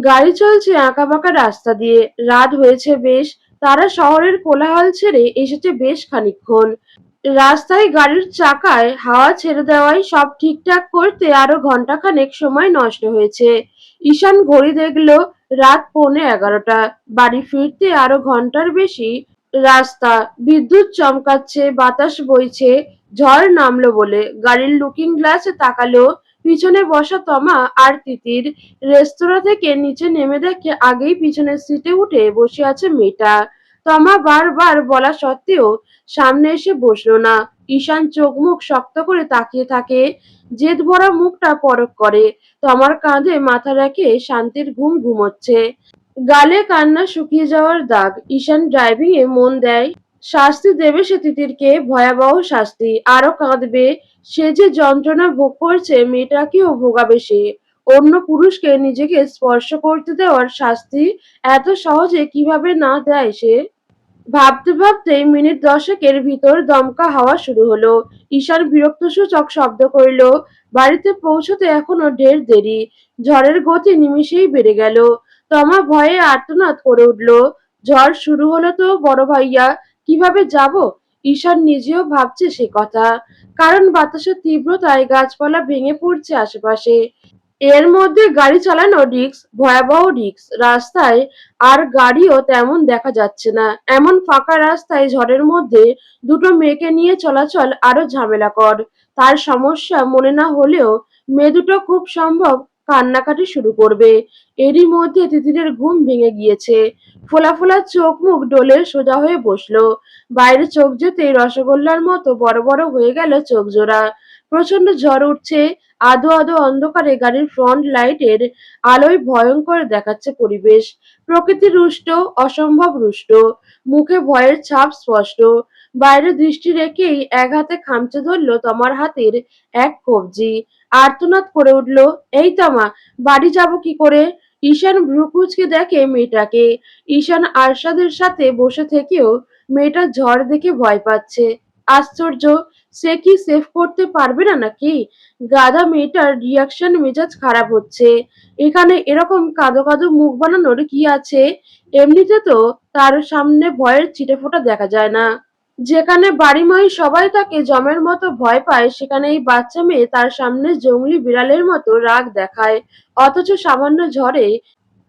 গাড়ি চলছে আঁকাবাঁকা রাস্তা দিয়ে। রাত হয়েছে বেশ। তারা শহরের কোলাহল ছেড়ে এসেছে বেশ খানিকক্ষণ। রাস্তায় গাড়ির চাকায় হাওয়া ছেড়ে দেওয়ায় সব ঠিকঠাক করতে আরো ঘন্টাখানেক সময় নষ্ট হয়েছে। ঈশান ঘড়ি দেখল রাত 11:45। বাড়ি ফিরতে আরো ঘন্টার বেশি রাস্তা। বিদ্যুৎ চমকাচ্ছে, বাতাস বইছে। ঝড় নামলো বলে গাড়ির লুকিং গ্লাসে তাকালো। পিছনে বসা তমা আর তিতির। রেস্তোরাঁ থেকে নিচে নেমে দেখে আগেই পিছনের সিটে উঠে বসে আছে মেয়েটা। তমা বারবার বলা সত্ত্বেও সামনে এসে বসলো না। ঈশান চোখ মুখ শক্ত করে তাকিয়ে থাকে। জেদ ভরা মুখটা পরক করে। তমার কাঁধে মাথা রেখে শান্তির ঘুম ঘুমোচ্ছে। গালে কান্না শুকিয়ে যাওয়ার দাগ। ঈশান ড্রাইভিং এ মন দেয়। শাস্তি দেবে সে তিতিরকে, ভয়াবহ শাস্তি। আরো কাঁদবে। সে যে যন্ত্রণা ভোগ করছে মেয়েটাকেও ভোগাবে সে। অন্য পুরুষকে নিজেকে স্পর্শ করতে দেওয়ার শাস্তি এত সহজে কিভাবে না দেয় সে। ভাবতে ভাবতেই মিনিট 10-এর ভিতর দমকা হাওয়া শুরু হলো। ঈশান বিরক্তসূচক শব্দ করল। বাড়িতে পৌঁছতে এখনো ঢের দেরি। ঝড়ের গতি নিমিষেই বেড়ে গেল। তমা ভয়ে আর্তনাদ করে উঠল। ঝড় শুরু হলো তো বড় ভাইয়া, কিভাবে যাব? ঈশান নিজেও ভাবছে সে কথা। কারণ বাতাসের তীব্রতায় গাছপালা ভেঙে পড়ছে আশেপাশে। এর মধ্যে গাড়ি চালানো রিস্ক, ভয়াবহ রিস্ক। রাস্তায় আর গাড়িও তেমন দেখা যাচ্ছে না। এমন ফাঁকা রাস্তায় ঝড়ের মধ্যে দুটো মেয়েকে নিয়ে চলাচল আরো ঝামেলাকর। তার সমস্যা মনে না হলেও মেয়ে দুটো খুব সম্ভব কান্নাকাটি শুরু করবে। এরই মধ্যে তিতিরের ঘুম ভেঙে গিয়েছে। ফোলা ফোলা চোখ মুখ ডলে সোজা হয়ে বসলো। বাইরে চোখ যেতেই রসগোল্লার মতো বড় বড় হয়ে গেল চোখ জোড়া। প্রচন্ড ঝড় উঠছে। আধো আধো অন্ধকারে গাড়ির ফ্রন্ট লাইটের আলোয় ভয়ঙ্কর দেখাচ্ছে পরিবেশ। প্রকৃতি রুষ্ট, অসম্ভব রুষ্ট। মুখে ভয়ের ছাপ স্পষ্ট। বাইরে দৃষ্টি রেখেই এক হাতে খামচে ধরল তমার হাতের এক কবজি। আর্তনাদ করে উঠল, এই তমা, বাড়ি যাব কি করে? ঈশান ভ্রু কুঁচকে দেখে মেয়েটাকে। ঈশান আরশাদের সাথে বসে থেকেও মেয়েটা ঝড় দেখে ভয় পাচ্ছে। আশ্চর্য, সে কি সেভ করতে পারবে না নাকি? গাধা মেয়েটার রিয়াকশন, মেজাজ খারাপ হচ্ছে। এখানে এরকম কাঁদো কাঁদো মুখ বানানোর কি আছে? এমনিতে তো তার সামনে ভয়ের ছিটেফোঁটা দেখা যায় না। যেখানে বাড়িময় সবাই তাকে যমের মতো ভয় পায়, সেখানে এই বাচ্চা মেয়ে তার সামনে জংলি বিড়ালের মতো রাগ দেখায়। অথচ সামান্য ঝড়ে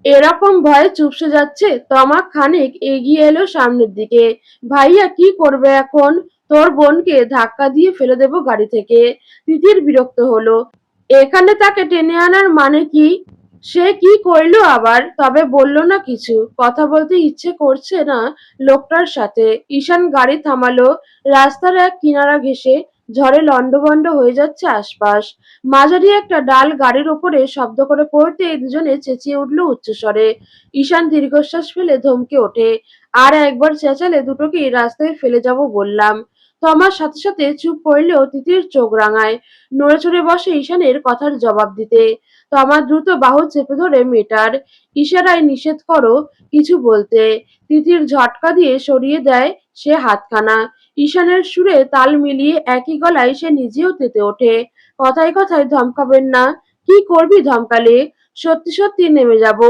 এরকম ভয়ে চুপসে যাচ্ছে। তমা খানিক এগিয়ে এলো সামনের দিকে। ভাইয়া, কি করবে এখন? তোর বোনকে ধাক্কা দিয়ে ফেলে দেবো গাড়ি থেকে। তিতির বিরক্ত হলো। এখানে তাকে টেনে আনার মানে কি? সে কি করলো আবার? তবে বলল না কিছু। কথা বলতে ইচ্ছে করছে না লোকটার সাথে। ঈশান গাড়ি থামালো। রাস্তার এক কিনারা ঘেঁষে ঝড়ে লন্ডভন্ড হয়ে যাচ্ছে আশপাশ। মাঝারি একটা ডাল গাড়ির ওপরে শব্দ করে পড়তেই দুজনে চেঁচিয়ে উঠল উচ্চস্বরে। ঈশান দীর্ঘশ্বাস ফেলে ধমকে ওঠে, আর একবার চেঁচালে দুটোকেই রাস্তায় ফেলে যাব বললাম। তমার সাথে সাথে চুপ করলেও তিতির চোখ রাঙায়। নড়েচড়ে বসে ঈশানের কথার জবাব দিতে। তমা দ্রুত বাহু চেপে ধরে মেটার ইশারায় নিষেধ করো কিছু বলতে। তিতির ঝটকা দিয়ে সরিয়ে দেয় সে হাতখানা। ঈশানের সুরে তাল মিলিয়ে একই গলায় সে নিজেও তেতে ওঠে। কথায় কথায় ধমকাবেন না। কি করবি ধমকালে? সত্যি সত্যি নেমে যাব।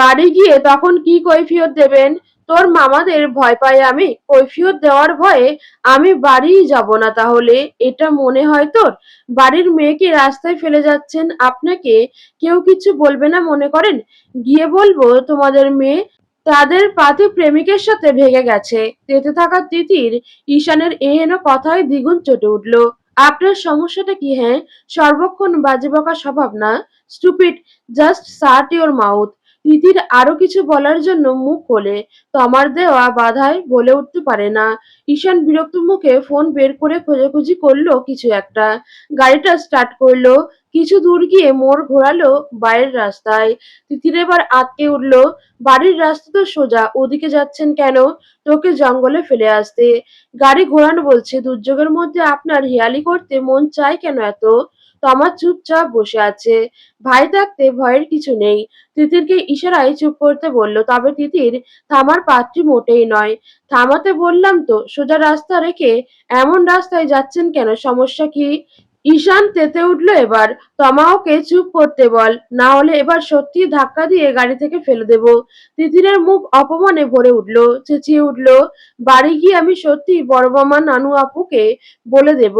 বাড়ি গিয়ে তখন কি কৈফিয়ত দেবেন? তোর মামাদের ভয় পাই আমি? কৈফিয়ত দেওয়ার ভয়ে আমি বাড়িই যাব না তাহলে? এটা মনে হয় তোর? বাড়ির মেয়েকে রাস্তায় ফেলে যাচ্ছেন, আপনাকে কেউ কিছু বলবে না মনে করেন? গিয়ে বলবো তোমাদের মেয়ে তাদের পাতি প্রেমিকের সাথে ভেগে গেছে। তেতে থাকা তিতির ঈশানের এহেন কথায় দ্বিগুণ চটে উঠল। আপনার সমস্যাটা কি? হ্যাঁ, সর্বক্ষণ বাজে বকা স্বভাব না? Stupid, just shut your mouth. Titir আরো কিছু বলার জন্য মুখ খোলে। তমার দেওয়া বাধায় বলে উঠতে পারে না। ঈশান বিরক্ত মুখে ফোন বের করে খোঁজাখুঁজি করলো কিছু একটা। গাড়িটা স্টার্ট করলো। কিছু দূর গিয়ে মোড় ঘোরালো বাইরের রাস্তায়। তিতির এবার আঁতকে উঠল। বাড়ির রাস্তা তো সোজা, ওদিকে যাচ্ছেন কেন? তোকে জঙ্গলে ফেলে আসতে। গাড়ি ঘোরানো বলছে। দুর্যোগের মধ্যে আপনার হেয়ালি করতে মন চায় কেন এত? তমা চুপচাপ বসে আছে। ভাই থাকতে ভয়ের কিছু নেই। তিতিরকে ইশারায় চুপ করতে বলল। তবে তিতির থামার পাত্রী মোটেই নয়। থামাতে বললাম তো। সোজা রাস্তা রেখে এমন রাস্তায় যাচ্ছেন কেন? সমস্যা কি? ঈশান তেতে উঠল এবার। তমা ওকে চুপ করতে বল, না হলে এবার সত্যি ধাক্কা দিয়ে গাড়ি থেকে ফেলে দেব। তিতিরের মুখ অপমানে ভরে উঠল, চেঁচিয়ে উঠল, বাড়ি গিয়ে আমি সত্যি বড় মামা নানু আপুকে বলে দেব।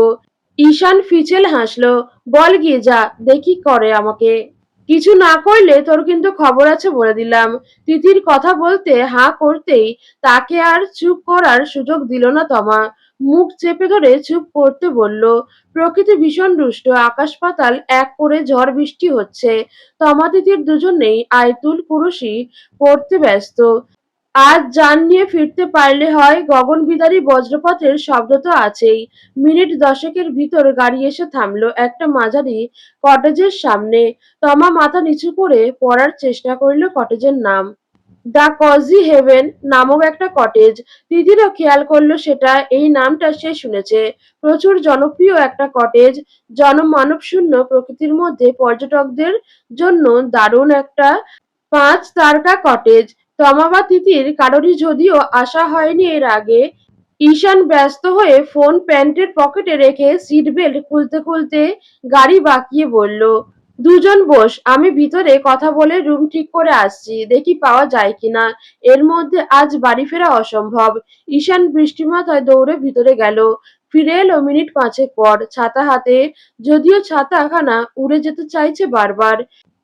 ঈশান ফিচেল হাসল, বল গিয়ে যা, দেখি করে আমাকে। কিছু না করলে তোর কিন্তু খবর আছে বলে দিলাম। তিতির কথা বলতে হাঁ করতেই তাকে আর চুপ করার সুযোগ দিল না তমা। মুখ চেপে ধরে চুপ করতে বলল। প্রকৃতি ভীষণ দুষ্ট, আকাশ পাতাল এক করে ঝড় বৃষ্টি হচ্ছে। তমা তিতির দুজনেই আয়তুল কুরসি পড়তে ব্যস্ত। আজ যান নিয়ে ফিরতে পারলে হয়, গগনবিদারী বজ্রপাতের শব্দ তো আছেই। মিনিট দশেকের ভিতর গাড়ি এসে থামলো একটা মাঝারি কটেজের সামনে। তমা মাথা নিচু করে পড়ার চেষ্টা করল কটেজের নাম। দ্য কজি হেভেন নামক একটা কটেজ। তিতিরও খেয়াল করলো সেটা, এই নামটা সে শুনেছে। প্রচুর জনপ্রিয় একটা কটেজ, জনমানবশূন্য প্রকৃতির মধ্যে পর্যটকদের জন্য দারুণ একটা 5 তারকা কটেজ। তমা বা তিতির কারোরই যদিও আসা হয়নি এর আগে। ঈশান ব্যস্ত হয়ে ফোন প্যান্টের পকেটে রেখে সিট বেল্ট খুলতে খুলতে গাড়ি বাঁকিয়ে বলল, দুজন বস, আমি ভিতরে কথা বলে রুম ঠিক করে আসছি, দেখি পাওয়া যায় কিনা। এর মধ্যে আজ বাড়ি ফেরা অসম্ভব। ঈশান বৃষ্টি মাথায় দৌড়ে ভিতরে গেল। ফিরে এলো মিনিট পাঁচেক পর, ছাতা হাতে। যদিও ছাতাখানা উড়ে যেতে চাইছে বারবার।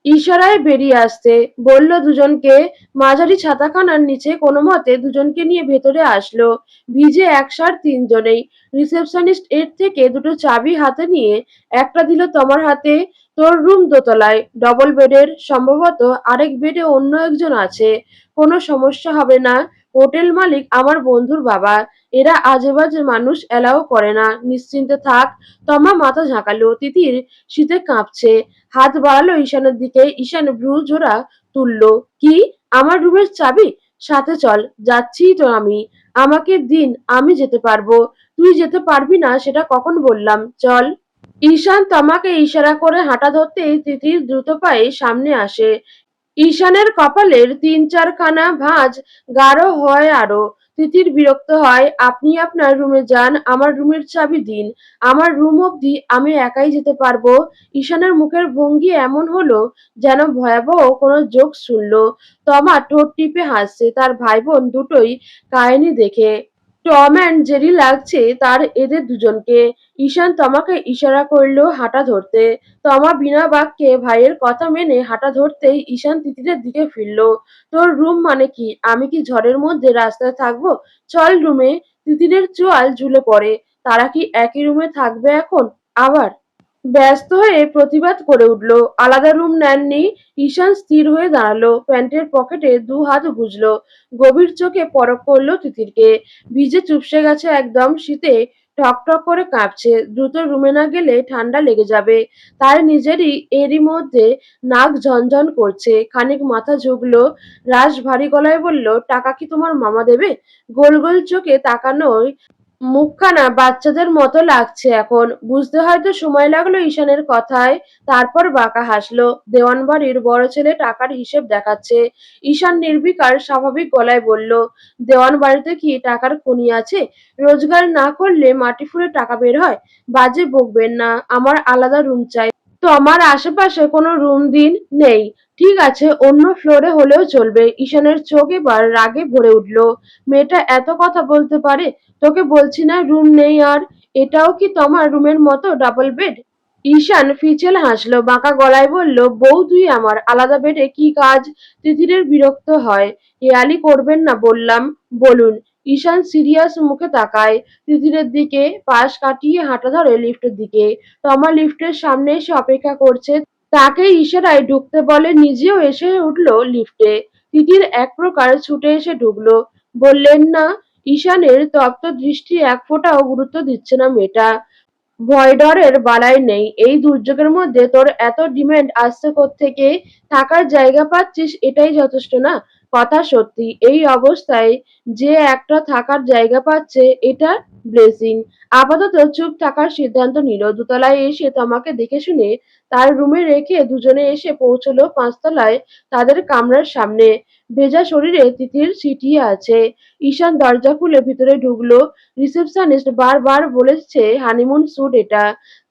ইশারায় বেরিয়ে আসতে বলল দুজনকে। মাঝারি ছাতাখানার নিচে কোনো মতে দুজনকে নিয়ে ভেতরে আসলো। ভিজে একসার তিনজনেই। রিসেপশনিস্ট এর থেকে দুটো চাবি হাতে নিয়ে একটা দিল তমার হাতে। তোর রুম দোতলায়, ডবল বেডের, সম্ভবত আরেক বেডে অন্য একজন আছে। কোনো সমস্যা হবে না। হোটেল মালিক আমার বন্ধুর বাবা। এরা আজেবাজে মানুষ এলাও করে না, নিশ্চিন্তে থাক। তমা মাথা ঝাঁকালো। তিতির শীতে কাঁপছে। হাত বাড়ালো ঈশানের দিকে। ঈশান ভ্রু জোড়া তুলল। কি? আমার রুমের চাবি? সাথে চল, যাচ্ছিই তো আমি। আমাকে দিন, আমি যেতে পারবো। তুই যেতে পারবি না সেটা কখন বললাম, চল। ঈশান তমাকে ইশারা করে হাঁটা ধরতেই তিতির দ্রুত পায়ে সামনে আসে। ঈশানের কপালের 3-4খানা ভাঁজ গাঢ় হয় আরো। তিতির বিরক্ত হয়, আপনি আপনার রুমে যান, আমার রুমের চাবি দিন। আমার রুম অবধি আমি একাই যেতে পারবো। ঈশানের মুখের ভঙ্গি এমন হলো যেন ভয়াবহ কোনো জোকস শুনলো। তমা ঠোঁট টিপে হাসছে, তার ভাই বোন দুটোই কাহিনী দেখে। টম অ্যান্ড জেরি লাগছে তার এদের দুজনকে। ঈশান তমাকে ইশারা করলো হাঁটা ধরতে। তমা বিনা বাক্যে ভাইয়ের কথা মেনে হাঁটা ধরতেই ঈশান তিতিরের দিকে ফিরল। তোর রুম মানে কি? আমি কি ঝড়ের মধ্যে রাস্তায় থাকবো? চল রুমে। তিতিরের চোয়াল ঝুলে পড়ে। তারা কি একই রুমে থাকবে এখন আবার? ব্যস্ত হয়ে প্রতিবাদ করে উঠল, আলাদা রুম নেননি। ঈশান স্থির হয়ে দাঁড়ালো, প্যান্টের পকেটে হাত গুজলো। গভীর চোখে পরখ করলো তিতিরকে। ভিজে চুপসে গেছে একদম, শীতে ঠকঠক করে কাঁপছে। দ্রুত রুমে না গেলে ঠান্ডা লেগে যাবে। তার নিজেরই এরই মধ্যে নাক ঝনঝন করছে। খানিক মাথা ঝুঁকলো। রাশ ভারী গলায় বলল, টাকা কি তোমার মামা দেবে? গোল গোল চোখে তাকানোয় মুখখানা বাচ্চাদের মতো লাগছে এখন। বুঝতে হয়তো সময় লাগলো ঈশানের কথায়। তারপর বাঁকা হাসলো। দেওয়ানবাড়ির বড় ছেলে টাকার হিসেব দেখাচ্ছে। ঈশান নির্বিকার স্বাভাবিক গলায় বলল, দেওয়ানবাড়িতে কি টাকার খনি আছে? রোজগার না করলে মাটি ফুঁড়ে টাকা বের হয়? বাজে বকবেন না, আমার আলাদা রুম চাই। তো আমার আশেপাশে কোনো রুম দিন নেই। ঠিক আছে, অন্য ফ্লোরে হলেও চলবে। ঈশানের চোখ এবার রাগে ভরে উঠল। মেয়েটা এত কথা বলতে পারে। তোকে বলছি না রুম নেই আর। এটাও কি তোমার রুমের মতো ডাবল বেড? ঈশান ফিচেল হাসলো, বাঁকা গলায় বলল, বউ তুই আমার, আলাদা বেডে কি কাজ? তিতিরের বিরক্ত হয়। হেয়ালি করবেন না বললাম। বলুন। ঈশান সিরিয়াস মুখে তাকায় তিতিরের দিকে, পাশ কাটিয়ে হাঁটা ধরে লিফটের দিকে। তমা লিফটের সামনে এসে অপেক্ষা করছে। তাকে ইশারায় ঢুকতে বলে, নিজেও এসে উঠলো লিফটে। তিতির এক প্রকার ছুটে এসে ঢুকলো। বললেন না। ঈশানের তপ্ত দৃষ্টি এক ফোঁটাও গুরুত্ব দিচ্ছে না মেয়েটা। ভয় ডরের বালাই নেই। এই দুর্যোগের মধ্যে তোর এত ডিমান্ড আসছে কোত্থেকে? থাকার জায়গা পাচ্ছিস, এটাই যথেষ্ট না? কথা সত্যি, এই অবস্থায় যে একটা থাকার জায়গা পাচ্ছে, এটা ব্লেসিং। আপাতত চুপ থাকার সিদ্ধান্ত নিল। দোতলায় এসে তমাকে দেখে শুনে তার রুমে রেখে দুজনে এসে পৌঁছলো 5তলায় তাদের কামরার সামনে। ভেজা শরীরে তিতির ছিটিয়ে আছে। ঈশান দরজা খুলে ভিতরে ঢুকলো। রিসেপশনিস্ট বারবার বলেছে হানিমুন স্যুট এটা।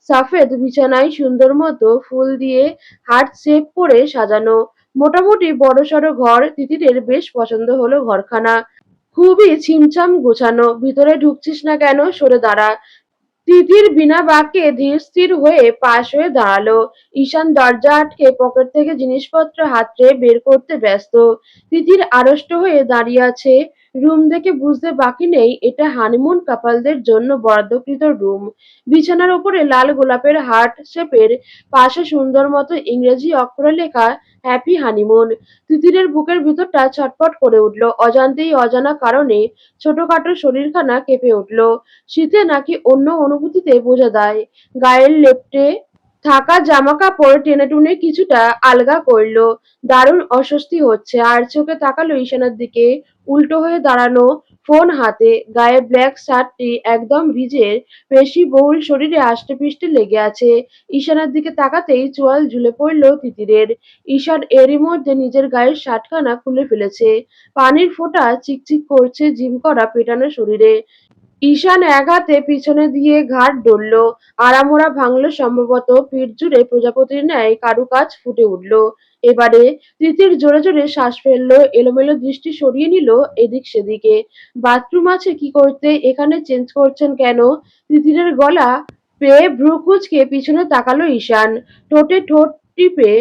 সাফেদ বিছানায় সুন্দর মতো ফুল দিয়ে হার্ট শেপ করে সাজানো। মোটামুটি বড়সড় ঘর। তিতিরের বেশ পছন্দ হলো ঘরখানা। খুবই ছিমছাম গোছানো। ভিতরে ঢুকছিস না কেন? সরে দাঁড়া। তিতির বিনা বাক্যে ধীরস্থির হয়ে পাশ হয়ে দাঁড়ালো। ঈশান দরজা আটকে পকেট থেকে জিনিসপত্র হাতড়ে বের করতে ব্যস্ত। তিতির আড়ষ্ট হয়ে দাঁড়িয়ে আছে। রুম দেখে বুঝতে বাকি নেই এটা হানিমুন কাপলদের জন্য বরাদ্দকৃত রুম। বিছানার উপরে লাল গোলাপের হার্ট শেপের পাশে সুন্দর মতো ইংরেজি অক্ষরে লেখা হ্যাপি হানিমুন। তিতিরের বুকের ভিতরটা ছটফট করে উঠল। অজান্তেই অজানা কারণে ছোটখাটো শরীরখানা কেঁপে উঠল। শীতে নাকি অন্য অনুভূতিতে বোঝা যায়। গায়ের লেপ্টে থাকা জামাকাপড় টেনেটুনে কিছুটা আলগা করলো। দারুণ অস্বস্তি হচ্ছে। আর চোখে তাকালো ঈশানের দিকে। উল্টো হয়ে দাঁড়ানো, ফোন হাতে। গায়ে ব্ল্যাক শার্টটি একদম ভিজে, পেশিবহুল শরীরে আষ্টেপৃষ্ঠে লেগে আছে। ঈশানের দিকে তাকাতেই চোয়াল ঝুলে পড়ল তিতিরের। ঈশান এরই মধ্যে নিজের গায়ের শার্টখানা খুলে ফেলেছে। পানির ফোঁটা চিকচিক করছে জিম করা পেটানো শরীরে। ঈশান এক হাতে পিছনে দিয়ে ঘাড় ডলল। আড়ামোড়া ভাঙল সম্ভবত। পিঠ জুড়ে প্রজাপতির ন্যায় কারুকাজ ফুটে উঠল। এবারে তিতির জোরে জোরে শ্বাস ফেলল। এলোমেলো দৃষ্টি সরিয়ে নিল এদিক সেদিকে। বাথরুম আছে কি করতে? এখানে চেঞ্জ করছেন কেন? তিতিরের গলা পেয়ে ভ্রু কুঁচকে পিছনে তাকালো ঈশান। ঠোঁটে ঠোঁট টিপে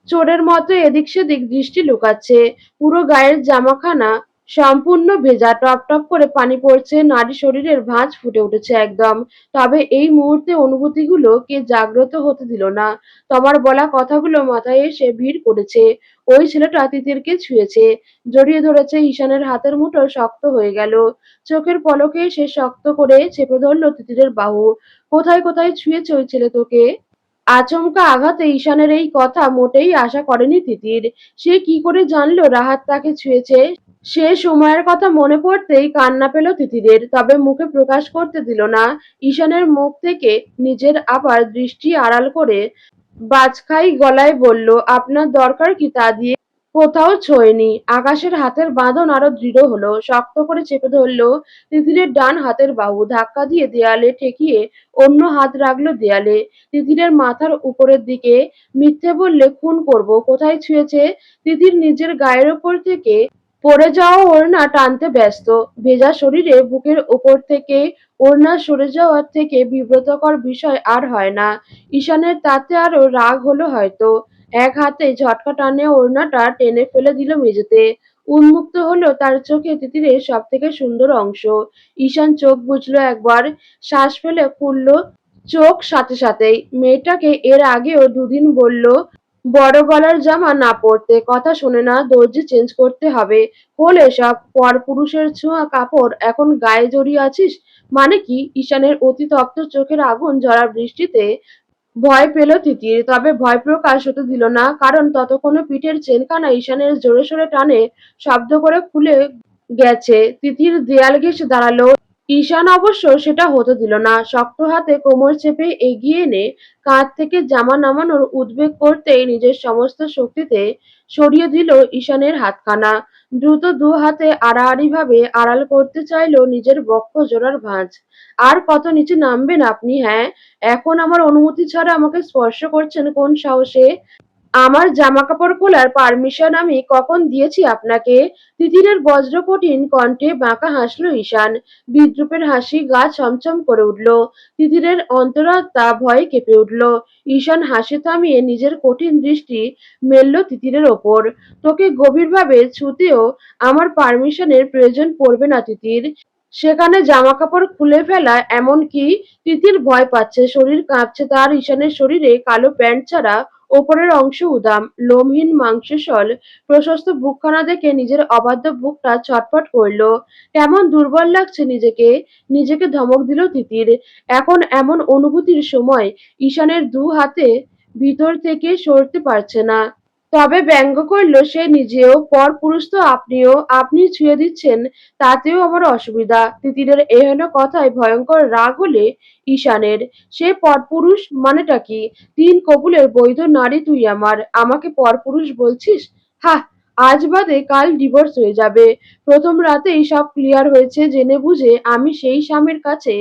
চোরের মতো এদিক সেদিক দৃষ্টি লুকাচ্ছে। পুরো গায়ের জামাখানা সম্পূর্ণ ভেজা। টপ টপ করে পানি পড়ছে। নারী শরীরের ভাঁজ ফুটে উঠেছে একদম। তবে এই মুহূর্তে অনুভূতিগুলো কে জাগ্রত হতে দিল না। তোমার বলা কথাগুলো মাথায় এসে ভিড় করেছে। ওই ছেলেটা তিতিরকে ছুঁয়েছে। জড়িয়ে ধরেছে। ঈশানের হাতের মুঠো শক্ত হয়ে গেল। চোখের পলকে সে শক্ত করে চেপে ধরল তিতিরের বাহু। কোথায় কোথায় ছুঁয়েছে ওই ছেলে তোকে? আচমকা আঘাতে ঈশানের এই কথা মোটেই আশা করেনি তিতির। সে কি করে জানলো রাহাত তাকে ছুঁয়েছে? সে সময়ের কথা মনে পড়তেই কান্না পেল তিতিরের। তবে মুখে প্রকাশ করতে দিল না। ঈশানের মুখ থেকে নিজের আবার দৃষ্টি আড়াল করে বাজখাই গলায় বলল, আপনার দরকার কি তা দিয়ে? কোথাও ছোঁয়নি। আকাশের হাতের বাঁধন আরো দৃঢ় হলো। শক্ত করে চেপে ধরল তিতিরের ডান হাতের বাহু। ধাক্কা দিয়ে দেয়ালে ঠেকিয়ে অন্য হাত রাখলো দেয়ালে। তিতিরের মাথার উপরের দিকে। মিথ্যে বললে খুন করব। কোথায় ছুঁয়েছে? তিতির নিজের গায়ের ওপর থেকে পড়ে যাওয়া ওড়না টানতে ব্যস্ত। ভেজা শরীরে বুকের ওপর থেকে ওড়না সরে যাওয়ার থেকে বিব্রতকর বিষয় আর হয় না। ঈশানের তাতে আরো রাগ হলো হয়তো। এক হাতে ঝটকা টানে ওড়নাটা টেনে ফেলে দিল মেঝেতে। উন্মুক্ত হলো তার চোখে তিতিরের সবথেকে সুন্দর অংশ। ঈশান চোখ বুজলো একবার। শ্বাস ফেলে খুলল চোখ সাথে সাথেই। মেয়েটাকে এর আগেও দুদিন বলল বড় গলার জামা না পরতে। কথা শোনে না। দর্জি চেঞ্জ করতে হবে। খোল এসব। পরপুরুষের ছোঁয়া কাপড় এখন গায়ে জড়িয়ে আছিস মানে কি? ঈশানের অতি তপ্ত চোখের আগুন ঝরা দৃষ্টিতে ভয় পেল তিতির। তবে ভয় প্রকাশ হতে দিল না। কারণ ততক্ষণে পিঠের চেনখানা ঈশানের জোরে সোরে টানে শব্দ করে খুলে গেছে। তিতির দেয়াল ঘেঁষে দাঁড়ালো। ঈশান অবশ্য সেটা হতে দিল না। শক্ত হাতে কোমর চেপে এগিয়ে এনে কাঁধ থেকে জামা নামানোর উদ্বেগ করতেই নিজের সমস্ত শক্তিতে সরিয়ে দিল ঈশানের হাতখানা। দ্রুত দু হাতে আড়াআড়ি ভাবে আড়াল করতে চাইল নিজের বক্ষ জোড়ার ভাঁজ। আর কত নিচে নামবেন আপনি? হ্যাঁ, এখন আমার অনুমতি ছাড়া আমাকে স্পর্শ করছেন কোন সাহসে? আমার জামাকাপড় খোলার পারমিশন আমি কখন দিয়েছি আপনাকে? তিতিরের বজ্রকঠিন কণ্ঠে বাঁকা হাসল ঈশান। বিদ্রূপের হাসি গা ছমছম করে উঠল। তিতিরের অন্তরাত্মা ভয়ে কেঁপে উঠল। ঈশান হাসি থামিয়ে নিজের কঠিন দৃষ্টি মেলল তিতিরের ওপর। তোকে গভীরভাবে ছুঁতেও আমার পারমিশনের প্রয়োজন পড়বে না তিতির। সেখানে জামাকাপড় খুলে ফেলা এমনকি। তিতির ভয় পাচ্ছে। শরীর কাঁপছে তার। ঈশানের শরীরে কালো প্যান্ট ছাড়া ওপরের অংশ উদাম, লোমহীন মাংসসল। প্রশস্ত বুকখানা দেখে নিজের অবাধ্য বুকটা ছটফট করল। কেমন দুর্বল লাগছে নিজেকে। নিজেকে ধমক দিল তিতির। এখন এমন অনুভূতির সময়। ঈশানের দু হাতে ভিতর থেকে সরতে পারছে না। তবে ব্যঙ্গ করল সে নিজেও। পরপুরুষ তো আপনিও। আপনি ছুঁয়ে দিচ্ছেন তাতেও আমার অসুবিধা। তিতিরের এহেন কথায় ভয়ঙ্কর রাগ হলে ঈশানের। সে পরপুরুষ মানেটা কি? তিন কবুলের বৈধ নারী তুই আমার। আমাকে পরপুরুষ বলছিস? হাহ। আজ বাদে কাল ডিভোর্স হয়ে যাবে। প্রথম রাতেই সব ক্লিয়ার হয়েছে জেনে বুঝে আমি সেই স্বামীর কাছে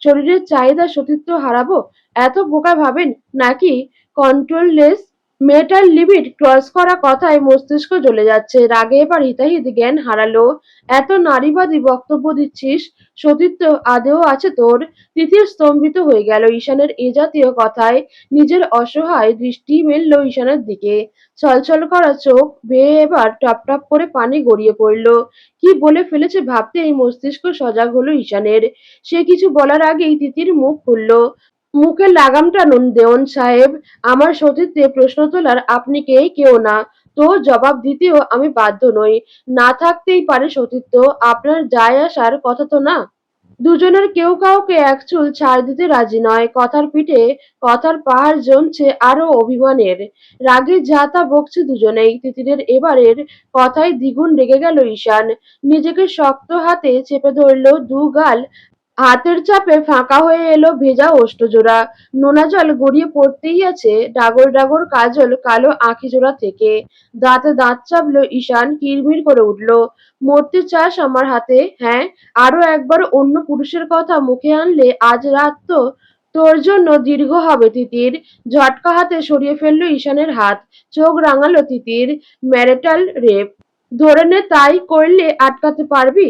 শরীরের চাহিদা সতীত্ব হারাবো? এত বোকা ভাবেন নাকি কন্ট্রোললেস? মেয়েটার লিমিট ক্রস করা কথায় মস্তিষ্ক জ্বলে যাচ্ছে, রাগে এবার হিতাহিত জ্ঞান হারালো। এত নারীবাদী বক্তব্য দিচ্ছিস, সতীত্ব আদেও আছে তোর? তিতির স্তম্ভিত হয়ে গেল ঈশানের এ জাতীয় কথায়। নিজের অসহায় দৃষ্টি মেলল ঈশানের দিকে। ছলছল করা চোখ বেয়ে এবার টপ টপ করে পানি গড়িয়ে পড়ল। কি বলে ফেলেছে ভাবতেই মস্তিষ্ক সজাগ হলো ঈশানের। সে কিছু বলার আগেই তিতির মুখ খুলল। মুখের লাগাম টানুন দেওয়ান সাহেব। আমার সতীত্বে প্রশ্ন তোলার আপনি কে? কেউ না। তো জবাব দিতেও আমি বাধ্য নই। না থাকতেই পারে সতীত্ব, আপনার যায় আসার কথা তো না। দুজনের কেউ কাউকে এক চুল ছাড় দিতে রাজি নয়। কথার পিঠে কথার পাহাড় জমছে আরো অভিমানের। রাগে যা তা বকছে দুজনেই। তিতিরের এবারের কথায় দ্বিগুণ রেগে গেল ঈশান। নিজেকে শক্ত হাতে চেপে ধরল দু গাল। হাতের চাপে ফাঁকা হয়ে এলো ভেজা ওষ্ঠজোড়া। নোনা জল গড়িয়ে পড়তেই আছে ডাগর ডাগর কাজল কালো আঁখিজোড়া থেকে। দাঁতে দাঁত চাপলো ঈশান, কিরমির করে উঠল। মরতে চাস আমার হাতে? হ্যাঁ, আরো একবার অন্য পুরুষের কথা মুখে আনলে আজ রাত তো তোর জন্য দীর্ঘ হবে তিতির। ঝটকা হাতে সরিয়ে ফেললো ঈশানের হাত। চোখ রাঙালো তিতির। ম্যারিটাল রেপ ধরে নে, তাই করলে আটকাতে পারবি?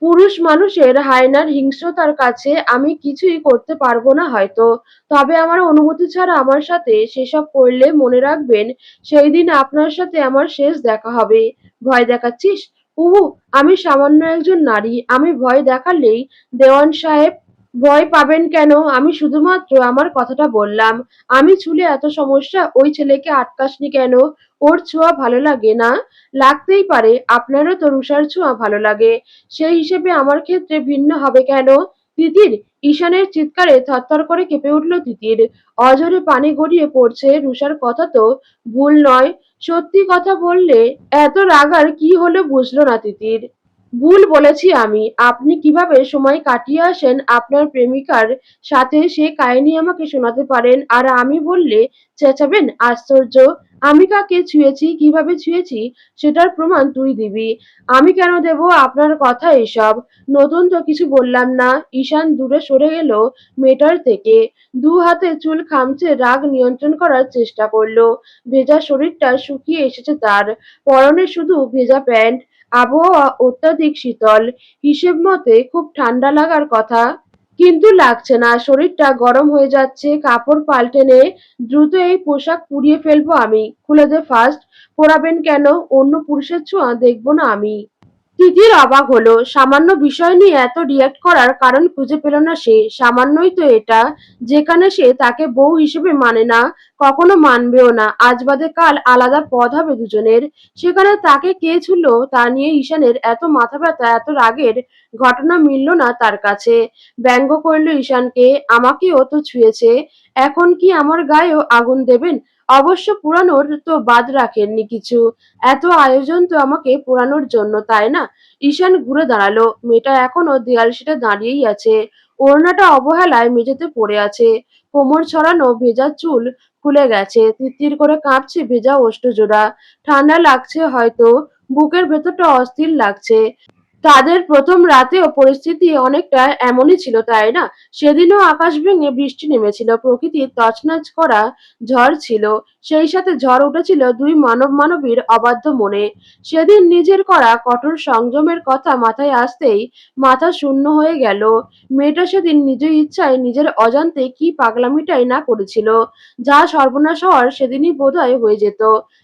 পুরুষ মানুষের হায়নার হিংস্রতার কাছে আমি কিছুই করতে পারবো না হয়তো। তবে আমার অনুমতি ছাড়া আমার সাথে সেসব করলে মনে রাখবেন, সেই দিন আপনার সাথে আমার শেষ দেখা হবে। ভয় দেখাচ্ছিস? উহু, আমি সামান্য একজন নারী। আমি ভয় দেখালেই দেওয়ান সাহেব ভয় পাবেন কেন? আমি শুধুমাত্র আমার কথাটা বললাম। আমি ছুলে এত সমস্যা, ওই ছেলেকে আটকাসনি কেন? ওর ছোঁয়া ভালো লাগে না? লাগতেই পারে, আপনারও তো রুষার ছোঁয়া ভালো লাগে। সেই হিসেবে আমার ক্ষেত্রে ভিন্ন হবে কেন? তিতির! ঈশানের চিৎকারে থরথর করে কেঁপে উঠল তিতির। অঝরে পানি গড়িয়ে পড়ছে। রুষার কথা তো ভুল নয়। সত্যি কথা বললে এত রাগার কি হলো বুঝলো না তিতির। ভুল বলেছি আমি। আপনি কিভাবে সময় কাটিয়ে আসেন আপনার প্রেমিকার সাথে সে কাহিনী আমাকে শোনাতে পারেন, আর আমি বললে চেঁচাবেন? আশ্চর্য! আমি কাকে ছুঁয়েছি, কিভাবে ছুঁয়েছি সেটার প্রমাণ তুই দিবি। আমি কেন দেব আপনার কথা এসব? নতুন তো কিছু বললাম না। ঈশান দূরে সরে গেল মেয়েটার থেকে। দু হাতে চুল খামচে রাগ নিয়ন্ত্রণ করার চেষ্টা করলো। ভেজা শরীরটা শুকিয়ে এসেছে তার। পরনে শুধু ভেজা প্যান্ট। আবহাওয়া অত্যাধিক শীতল। হিসেব মতে খুব ঠান্ডা লাগার কথা, কিন্তু লাগছে না। শরীরটা গরম হয়ে যাচ্ছে। কাপড় পাল্টে নে। দ্রুত এই পোশাক পুড়িয়ে ফেলবো আমি। খুলে দে ফাস্ট। পোড়াবেন কেন? অন্য পুরুষের ছোঁয়া দেখবো না আমি। তিতির অবাক হলো। সামান্য বিষয় নিয়ে এত রিয়্যাক্ট করার কারণ খুঁজে পেল না সে। সামান্যই তো এটা, যেখানে সে তাকে বউ হিসেবে মানে না, কখনো মানবেও না। আজ বাদে কাল আলাদা পথ হবে দুজনের। সেখানে তাকে কে ছুঁলো তা নিয়ে ঈশানের এত মাথা ব্যথা, এত রাগের ঘটনা মিলল না তার কাছে। ব্যঙ্গ করল ঈশানকে। আমাকেও তো ছুঁয়েছে, এখন কি আমার গায়েও আগুন দেবেন? অবশ্য পুরানোর তো বাদ রাখেননি কিছু। এত আয়োজন তো আমাকে পোড়ানোর জন্য, তাই না? ঈশান ঘুরে দাঁড়ালো। মেয়েটা এখনো দেয়াল সেটে দাঁড়িয়েই আছে। ওড়নাটা অবহেলায় মেঝেতে পড়ে আছে। কোমর ছড়ানো ভেজা চুল খুলে গেছে। তিত্তির করে কাঁপছে ভেজা ওষ্ঠজোড়া। ঠান্ডা লাগছে হয়তো। বুকের ভেতরটা অস্থির লাগছে। তাদের প্রথম রাতেও পরিস্থিতি অনেকটা এমনই ছিল, তাই না? সেদিনও আকাশ ভেঙে বৃষ্টি নেমেছিল। প্রকৃতির তছনছ করা ঝড় ছিল। সেই সাথে ঝড় উঠেছিল দুই মানবীর অবাধ্য মনে। সেদিন নিজের করা কঠোর সংযমের কথা মাথায় আসতেই মাথা শূন্য হয়ে গেল। মেয়েটা সেদিন নিজ ইচ্ছায় নিজের অজান্তে কি পাগলামিটাই না করেছিল, যা সর্বনাশ হওয়ার সেদিনই বোধহয় হয়ে যেত।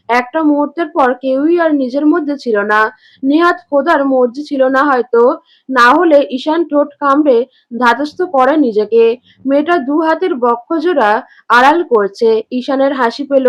একটা মুহূর্তের পর কেউই আর নিজের মধ্যে ছিল না। নেহাত খোদার মর্জি ছিল না হয়তো। না হলে ঈশান ঠোঁট কামড়ে ধাতস্থ করে নিজেকে। মেয়েটা দু হাতের বক্ষজোড়া আড়াল করছে। ঈশানের হাসি পেল।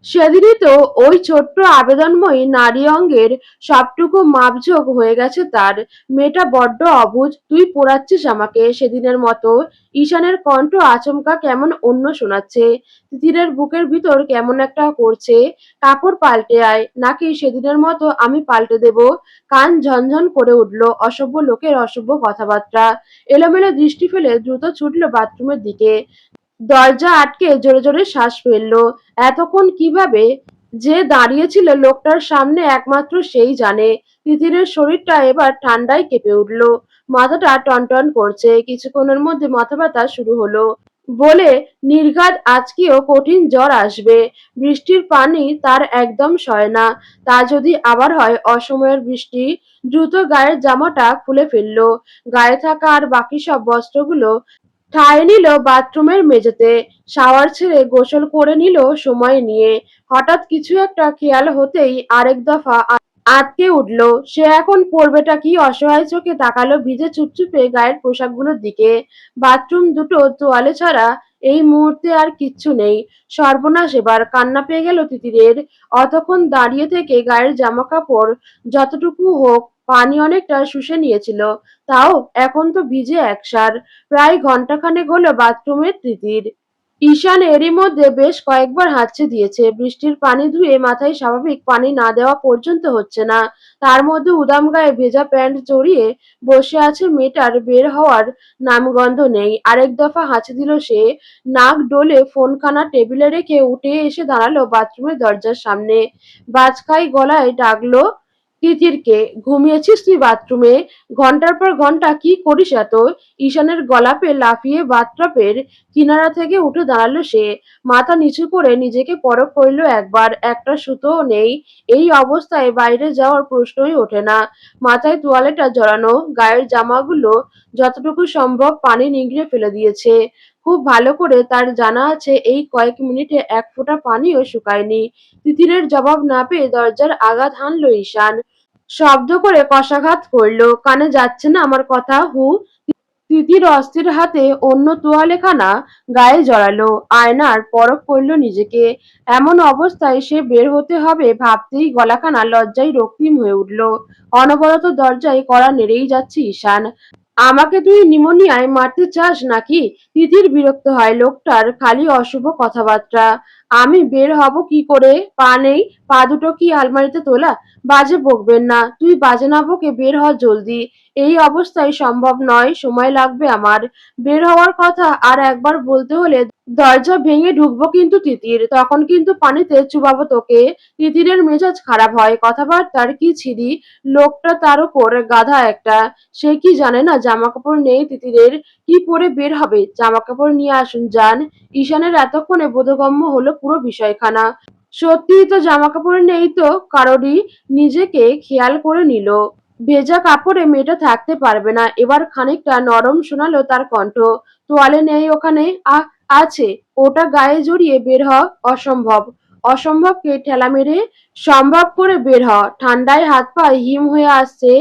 সেদিনই তো ওই ছোট্ট আবেদনময়ী নারী অঙ্গের সবটুকু মাপঝোঁক হয়ে গেছে তার। মেয়েটা বড্ড অবুঝ। তুই পোড়াচ্ছিস আমাকে সেদিনের মতো। ঈশানের কণ্ঠ আচমকা কেমন অন্য শোনাচ্ছে। তিতিরের বুকের ভিতর কেমন একটা করছে। কাপড় পাল্টে আয়, নাকি সেদিনের মতো আমি পাল্টে দেব? কান ঝনঝন করে উঠল অসভ্য লোকের অসভ্য কথাবার্তা। এলোমেলো দৃষ্টি ফেলে দ্রুত ছুটল বাথরুমের দিকে। দরজা আটকে জোরে জোরে শ্বাস ফেলল। এতক্ষণ কিভাবে যে দাঁড়িয়েছিল লোকটার সামনে একমাত্র সেই জানে। তিতিরের শরীরটা এবার ঠান্ডায় কেঁপে উঠল। মাথাটা টনটন করছে। কিছুক্ষণের মধ্যে মাথা ব্যথা শুরু হলো। বলে নির্ঘাত আজকেও কঠিন জ্বর আসবে। বৃষ্টির পানি তার একদম সয় না। তা যদি আবার হয় অসময়ের বৃষ্টি। দ্রুত গায়ের জামাটা খুলে ফেলল। গায়ে থাকা আর বাকি সব বস্ত্রগুলো ঠাঁই নিল বাথরুমের মেঝেতে। শাওয়ার ছেড়ে গোসল করে নিল সময় নিয়ে। হঠাৎ কিছু একটা খেয়াল হতেই আরেক দফা আঁতকে উঠল। সে এখন করবেটা কি? অসহায় চোখে তাকালো ভিজে চুপচুপে গায়ের পোশাকগুলোর দিকে। বাথরুম দুটো তোয়ালে ছাড়া এই মুহূর্তে আর কিচ্ছু নেই। সর্বনাশ! এবার কান্না পেয়ে গেল তিতিরের। অতক্ষণ দাঁড়িয়ে থেকে গায়ের জামাকাপড় যতটুকু হোক পানি অনেকটা শুষে নিয়েছিল। তাও এখন তো ভিজে একসার। প্রায় ঘন্টাখানেক হলো বাথরুমের তিতির। ঈশান এরই মধ্যে বেশ কয়েকবার হাঁচি দিয়েছে। বৃষ্টির পানি ধুয়ে মাথায় স্বাভাবিক পানি না দেওয়া পর্যন্ত হচ্ছে না। তার মধ্যে উদাম গায়ে ভেজা প্যান্ট জড়িয়ে বসে আছে মেয়েটার বের হওয়ার নামগন্ধ নেই। আরেক দফা হাঁচি দিল সে। নাক ডলে ফোনখানা টেবিলে রেখে উঠে এসে দাঁড়ালো বাথরুমের দরজার সামনে। বাজখাই গলায় ডাকলো তিতিরকে। ঘুমিয়েছিস তুই বাথরুমে? ঘন্টার পর ঘন্টা কি করিস এত? ঈশানের গলা পেয়ে লাফিয়ে বাথটবের কিনারা থেকে উঠে দাঁড়ালো সে। মাথা নিচু করে নিজেকে পরখ করল একবার। একটা সুতোও নেই। এই অবস্থায় বাইরে যাওয়ার প্রশ্নই ওঠে না। মাথায় তোয়ালেটা জড়ানো, গায়ের জামাগুলো যতটুকু সম্ভব পানি নিংড়ে ফেলে দিয়েছে। খুব ভালো করে তার জানা আছে এই কয়েক মিনিটে এক ফোঁটা পানিও শুকায়নি। তিতিরের জবাব না পেয়ে দরজার আঘাত হানল ঈশান। শব্দ করে কশাঘাত করল। কানে যাচ্ছে না আমার কথা? হু? তিতির অস্থির হাতে অন্য তোয়ালেখানা গায়ে জড়ালো। আয়নার পরখ করল নিজেকে। এমন অবস্থায় সে বের হতে হবে ভাবতেই গলাখানা লজ্জায় রক্তিম হয়ে উঠল। অনবরত দরজায় কড়া নেড়েই যাচ্ছে ঈশান। আমাকে তুই নিমোনিয়ায় মারতে চাস নাকি? তিতির বিরক্ত হয় লোকটার খালি অশুভ কথাবার্তা। আমি বের হব কি করে? পা নেই? পা দুটো কি আলমারিতে তোলা? বাজে বকবেন না। তুই বাজে না বকে বের হ জলদি। এই অবস্থায় সম্ভব নয়, সময় লাগবে আমার। বের হওয়ার কথা আর একবার বলতে হলে দরজা ভেঙে ঢুকবো কিন্তু তিতির। তখন কিন্তু পানিতে চুবাবো তোকে। তিতিরের মেজাজ খারাপ হয়। কথাবার্তার কি ছিরি! লোকটা তার উপর গাধা একটা। সে কি জানে না জামাকাপড় নেই তিতিরের? কি পরে বের হবে? জামাকাপড় নিয়ে আসুন যান। ঈশানের এতক্ষণে বোধগম্য হলো পুরো বিষয়খানা। সত্যিই তো জামাকাপড় নেই তো কারোরই। নিজেকে খেয়াল করে নিল। ভেজা কাপড়ে মেয়েটা থাকতে পারবে না। এবার খানিকটা নরম শোনালো তার কণ্ঠ। তোয়ালে নেই ওখানে? আছে। ওটা গায়ে জড়িয়ে বের হ। অসম্ভব। অসম্ভবকে ঠেলা মেরে সম্ভব করে বের হ। ঠান্ডায় হাত পা হিম হয়ে আসছে।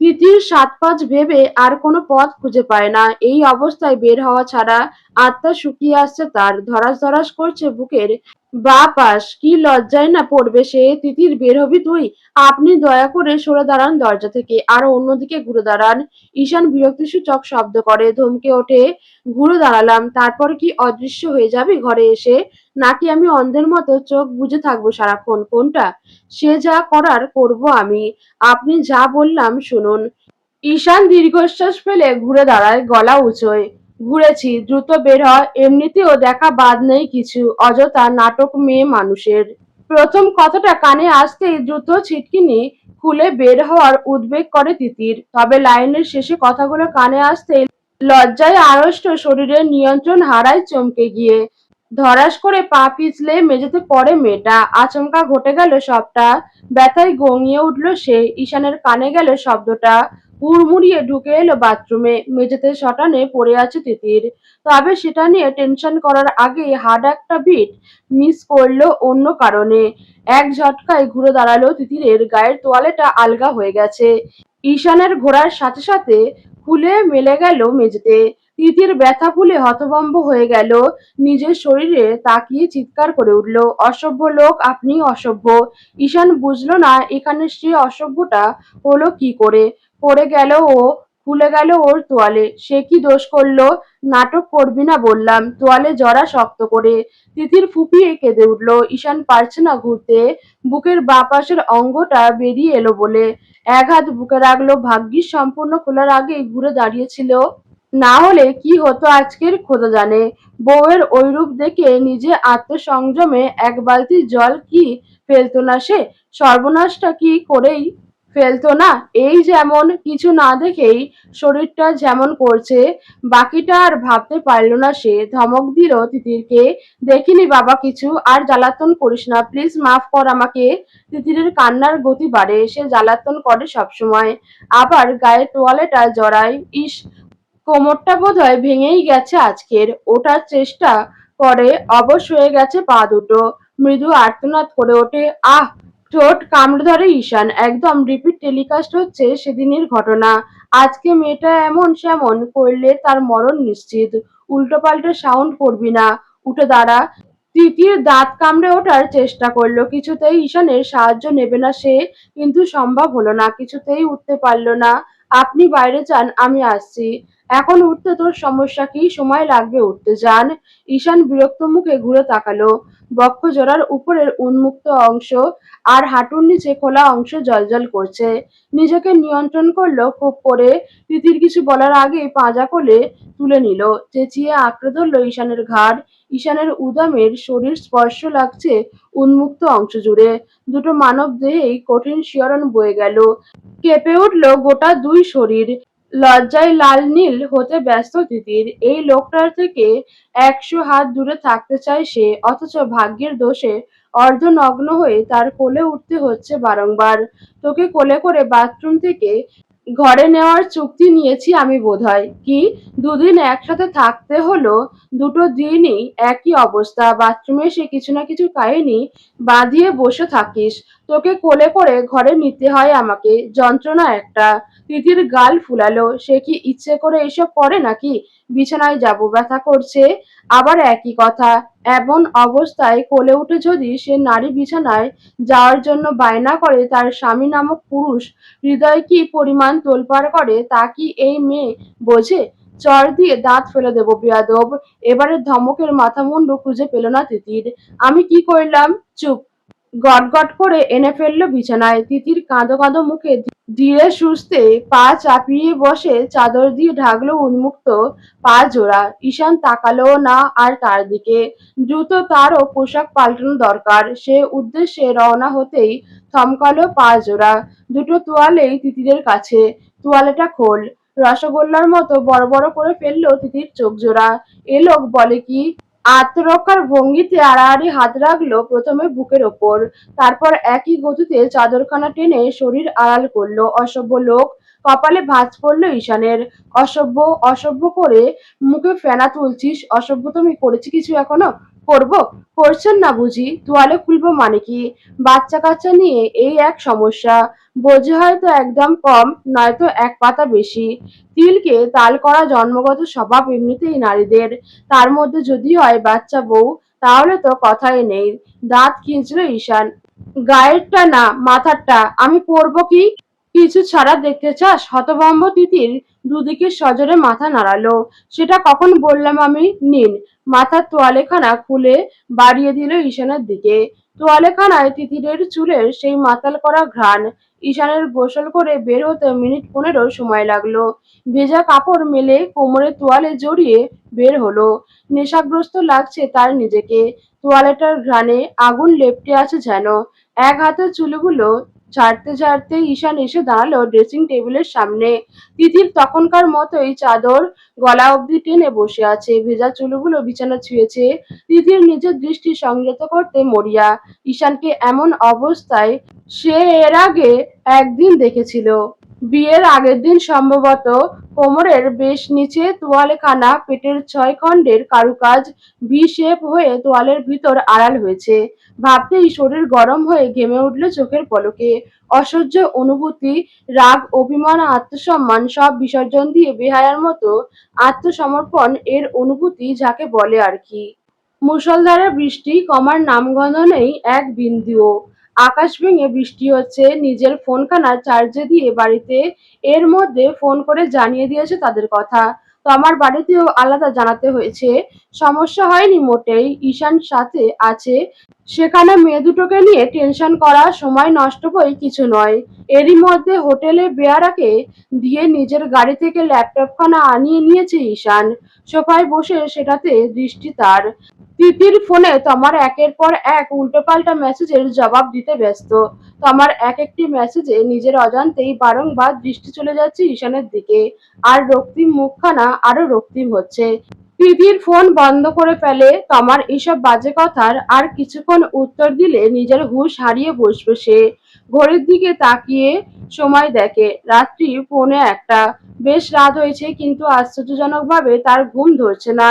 তিতির সাত পাঁচ ভেবে আর কোনো পথ খুঁজে পায় না। এই অবস্থায় বের হওয়া ছাড়া। আত্মা শুকিয়ে আসছে তার। ধরাস ধরাস করছে বুকের বাঁ পাশ। কি লজ্জায় না পড়বে সে! তিতির, বের হবি তুই? আপনি দয়া করে সরে দাঁড়ান দরজা থেকে আর অন্যদিকে ঘুরে দাঁড়ান। ঈশান বিরক্তিসূচক শব্দ করে ধমকে ওঠে। ঘুরে দাঁড়ালাম। তারপর কি অদৃশ্য হয়ে যাবি ঘরে এসে? নাকি আমি অন্ধের মতো চোখ বুজে থাকবো সারাক্ষণ? কোনটা? সে যা করার করব আমি। আপনি যা বললাম শুনুন। ঈশান দীর্ঘশ্বাস ফেলে ঘুরে দাঁড়ায় গলা উঁচোয়। ঘুরেছি, দ্রুত বের হ। এমনিতেও দেখা বাদ নেই কিছু। অযথা নাটক মেয়ে মানুষের। প্রথম কথাটা কানে আসতেই দ্রুত ছিটকিনি খুলে বের হওয়ার উদ্বেগ করে তিতির। তবে লাইনের শেষে কথাগুলো কানে আসতেই লজ্জায় আড়ষ্ট শরীরের নিয়ন্ত্রণ হারায় চমকে গিয়ে। ধড়াস করে পা পিছলে মেঝেতে পড়ে মেয়েটা। আচমকা ঘটে গেল সবটা। ব্যথায় গঙিয়ে উঠল সে। ঈশানের কানে গেল শব্দটা। হুড়মুড়িয়ে ঢুকে এলো বাথরুমে। মেঝেতে শটানে পড়ে আছে তিতির। তবে সেটা নিয়ে টেনশন করার আগেই হার্ট একটা বিট মিস করলো অন্য কারণে। এক ঝটকায় ঘুরে দাঁড়ালো তিতিরের গায়ের তোয়ালেটা আলগা হয়ে গেছে। ঈশানের ঘোরার সাথে সাথে খুলে মেলে গেল মেঝেতে। তিতির ব্যথা ভুলে হতভম্ব হয়ে গেল। নিজের শরীরে তাকিয়ে চিৎকার করে উঠল, অসভ্য লোক আপনি, অসভ্য! ঈশান বুঝলো না এখানে সে অসভ্যটা হলো কি করে। পড়ে গেল ও। খুলে গেল ওর তোয়ালে। সে কি দোষ করলো? নাটক করবি না বললাম। তোয়ালে জড়া শক্ত করে। তিতির ফুঁপিয়ে কেঁদে উঠল। ঈশান পারছে না ঘুরতে। বুকের বাঁ পাশের অঙ্গটা বেরিয়ে এলো বলে এক হাত বুকে রাখলো। ভাগ্যিস সম্পূর্ণ খোলার আগেই ঘুরে দাঁড়িয়েছিল। না হলে কি হতো আজকের খোদা জানে। বউয়ের ওই রূপ দেখে নিজে আত্মসংযমে এক বালতি জল কি ফেলতো না সে? সর্বনাশটা কি করেই ফেলতো না। এই যেমন কিছু না দেখেই শরীরটা যেমন করছে, বাকিটা আর ভাবতে পারল না সে। ধমক দিল তিতিরকে, দেখিনি বাবা কিছু, আর জ্বালাতন করিস না, প্লিজ মাফ কর আমাকে। তিতিরের কান্নার গতি বাড়ে, সে জ্বালাতন করে সবসময়। আবার গায়ে তোয়ালেটা জড়ায়। ইস, কোমরটা বোধহয় ভেঙেই গেছে আজকের। ওঠার চেষ্টা করে, অবশ হয়ে গেছে পা দুটো। মৃদু আর্তনাদ করে ওঠে, আহ! ঠোঁট কামড়ে ধরে ঈশান। একদম রিপিট টেলিকাস্ট হচ্ছে সেদিনের ঘটনা। আজকে মেয়েটা এমন সেমন করলে তার মরণ নিশ্চিত। উল্টোপাল্টা সাউন্ড করবি না, উঠে দাঁড়া। তিতির দাঁত কামড়ে ওঠার চেষ্টা করলো, কিছুতেই ঈশানের সাহায্য নেবে না সে। কিন্তু সম্ভব হলো না, কিছুতেই উঠতে পারলো না। আপনি বাইরে যান, আমি আসছি। এখন উঠতে তোর সমস্যা কি? সময় লাগবে উঠতে, যান। ঈশান বিরক্ত মুখে ঘুরে তাকালো। বক্ষজোড়ার উপরের উন্মুক্ত অংশ আর হাঁটুর নিচে খোলা অংশ জ্বলজ্বল করছে। নিজেকে নিয়ন্ত্রণ করলো খুব করে। তিতির কিছু বলার আগেই পাঁজা কোলে তুলে নিল, চেঁচিয়ে আঁকড়ে ধরল ঈশানের ঘাড়। ঈশানের উদামের শরীর স্পর্শ লাগছে উন্মুক্ত অংশ জুড়ে। দুটো মানব দেহেই কঠিন শিহরণ বয়ে গেল। কেঁপে উঠল গোটা দুই শরীর। লজ্জায় লাল নীল হতে ব্যস্ত তিতির। এই লোকটার থেকে ১০০ হাত দূরে থাকতে চায় সে, অথচ ভাগ্যের দোষে অর্ধনগ্ন হয়ে তার কোলে উঠতে হচ্ছে বারংবার। তোকে কোলে করে বাথরুম থেকে ঘরে নেওয়ার চুক্তি নিয়েছি আমি বোধহয়। কি? দুদিন একসাথে থাকতে হলো, দুটো দিনই একই অবস্থা। বাথরুমে এসে কিছু না কিছু কাহিনী বাঁধিয়ে বসে থাকিস। তোকে কোলে করে ঘরে নিতে হয় আমাকে, যন্ত্রণা একটা। তিতির গাল ফুলালো, সে কি ইচ্ছে করে এসব করে নাকি? বিছানায় যাব, ব্যথা করছে। আবার একই কথা। এমন অবস্থায় কোলে উঠে যদি সে নারী বিছানায় যাওয়ার জন্য বায়না করে, তার স্বামী নামক পুরুষ হৃদয় কি পরিমাণ তোলপাড় করে তা কি এই মেয়ে বোঝে? চর দিয়ে দাঁত ফেলে দেবো বেয়াদব। এবারের ধমকের মাথামুন্ডু খুঁজে পেল না তিতির। আমি কি করলাম? চুপ! গটগট করে এনে ফেলল বিছানায়। তিতির কাঁদো কাঁদো মুখে ধীরে সুস্থে পা চাপিয়ে বসে চাদর দিয়ে ঢাকলো উন্মুক্ত পা জোড়া। ঈশান তাকালোও না আর তার দিকে। দ্রুত তারও পোশাক পাল্টানো দরকার। সে উদ্দেশ্যে রওনা হতেই থমকালো পা জোড়া। দুটো তোয়ালেই তিতিরের কাছে। তোয়ালেটা খোল। রসগোল্লার মতো বড় বড় করে ফেললো তিতির চোখ জোড়া। এ লোক বলে কি? আত্মরক্ষার ভঙ্গিতে আড়াআড়ি হাত রাখলো প্রথমে বুকের ওপর, তারপর একই গতিতে চাদরখানা টেনে শরীর আড়াল করলো। অসভ্য লোক! কপালে ভাঁজ পড়ল ঈশানের। অসভ্য, অসভ্য করে মুখে ফেনা তুলছিস? অসভ্যতামি করেছি কিছু এখনো? করব? করছেন না বুঝি? তোয়ালে খুলবো মানে কি? বাচ্চা কাচ্চা নিয়ে এই এক সমস্যা। বোঝে হয়তো একদম কম, নয়তো এক পাতা বেশি। তিলকে তাল করা জন্মগত স্বভাব এমনিতেই নারীদের। তার মধ্যে যদি হয় বাচ্চা বউ, তাহলে তো কথাই নেই। দাঁত খিঁচল ঈশান। গায়েরটা না, মাথারটা। আমি পরবো কি? কিছু ছাড়া দেখতে চাস? হতভম্ব তিতির দুদিকে সজোরে মাথা নাড়ালো। সেটা কখন বললাম আমি? নিন। মাথার তোয়ালেখানা খুলে বাড়িয়ে দিল ঈশানের দিকে। তোয়ালেখানায় তিতিরের চুলের সেই মাতাল করা ঘ্রাণ। ঈশানের গোসল করে বের হতে মিনিট ১৫ সময় লাগলো। ভেজা কাপড় মেলে কোমরে তোয়ালে জড়িয়ে বের হলো। নেশাগ্রস্ত লাগছে তার নিজেকে। তোয়ালেটার ঘ্রাণে আগুন লেপ্টে আছে যেন। এক হাতে চুলগুলো ঝাড়তে ঝাড়তে ঈশান এসে দাঁড়ালো ড্রেসিং টেবিলের সামনে। তিতির তখনকার মতোই চাদর গলা অবধি টেনে বসে আছে, ভেজা চুলগুলো বিছানা ছুঁয়েছে। তিতির নিজের দৃষ্টি সংযত করতে মরিয়া। ঈশানকে এমন অবস্থায় সে এর আগে একদিন দেখেছিল, বিয়ের আগের দিন সম্ভবত। কোমরের বেশ নিচে তোয়ালেখানা, পেটের ৬ খণ্ডের কারুকাজ ভি শেপ হয়ে তোয়ালের ভিতর আড়াল হয়েছে। ভাবতেই শরীর গরম হয়ে ঘেমে উঠল চোখের পলকে। অসহ্য অনুভূতি, রাগ, অভিমান, আত্মসম্মান সব বিসর্জন দিয়ে বেহায়ার মতো আত্মসমর্পণ, এর অনুভূতি যাকে বলে আর কি। মুষলধারে বৃষ্টি কমার নামগন্ধ নেই এক বিন্দুও। আকাশ ভেঙে বৃষ্টি হচ্ছে। নিজের ফোনখানা চার্জে দিয়ে বাড়িতে এর মধ্যে ফোন করে জানিয়ে দিয়েছে তাদের কথা। তমার বাড়িতেও আলাদা জানাতে হয়েছে। সমস্যা হয়নি মোটেই। ঈশান সাথে আছে, সেখানে মেয়ে দুটোকে নিয়ে টেনশন করা সময় নষ্ট বই কিছু নয়। এরই মধ্যে হোটেলে বেয়ারাকে দিয়ে নিজের গাড়ি থেকে ল্যাপটপখানা আনিয়ে নিয়েছে ঈশান। সোফায় বসে সেটাতে দৃষ্টি তার। তিতির ফোনে তমার একের পর এক উল্টোপাল্টা মেসেজের জবাব দিতে ব্যস্ত। তমার এক একটি মেসেজে নিজের অজান্তেই বারংবার দৃষ্টি চলে যাচ্ছে ঈশানের দিকে। আর রক্তিম মুখখানা আরো রক্তিম হচ্ছে। তিতির ফোন বন্ধ করে ফেলে। তমার এসব বাজে কথার আর কিছুক্ষণ উত্তর দিলে নিজের হুঁশ হারিয়ে বসবে সে। ঘড়ির দিকে তাকিয়ে সময় দেখে রাত্রি 1:45। বেশ রাত হয়েছে, কিন্তু আশ্চর্যজনকভাবে তার ঘুম ধরছে না।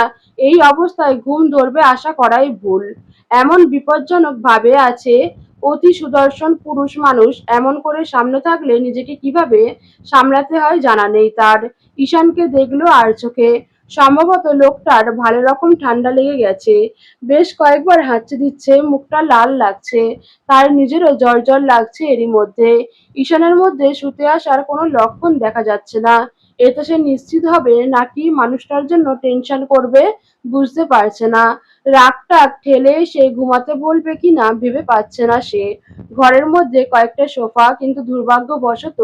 এই অবস্থায় ঘুম ধরবে আশা করাই ভুল। এমন বিপজ্জনক ভাবে আছে। অতি সুদর্শন পুরুষ মানুষ এমন করে সামনে থাকলে নিজেকে কিভাবে সামলাতে হয় জানা নেই তার। ঈশানকে দেখলো আর চোখে। সম্ভবত লোকটার ভালো রকম ঠান্ডা লেগে গেছে। বেশ কয়েকবার হাঁচি দিচ্ছে, মুখটা লাল লাগছে। তার নিজেরও জ্বর জ্বর লাগছে এরই মধ্যে। ঈশানের মধ্যে শুতে আসার কোনো লক্ষণ দেখা যাচ্ছে না। এতে সে নিশ্চিত হবে নাকি মানুষটার জন্য টেনশন করবে বুঝতে পারছে না। রাগটা ঠেলে সে ঘুমাতে বলবে কিনা ভেবে পাচ্ছে না সে। ঘরের মধ্যে কয়েকটা সোফা, কিন্তু দুর্ভাগ্যবশত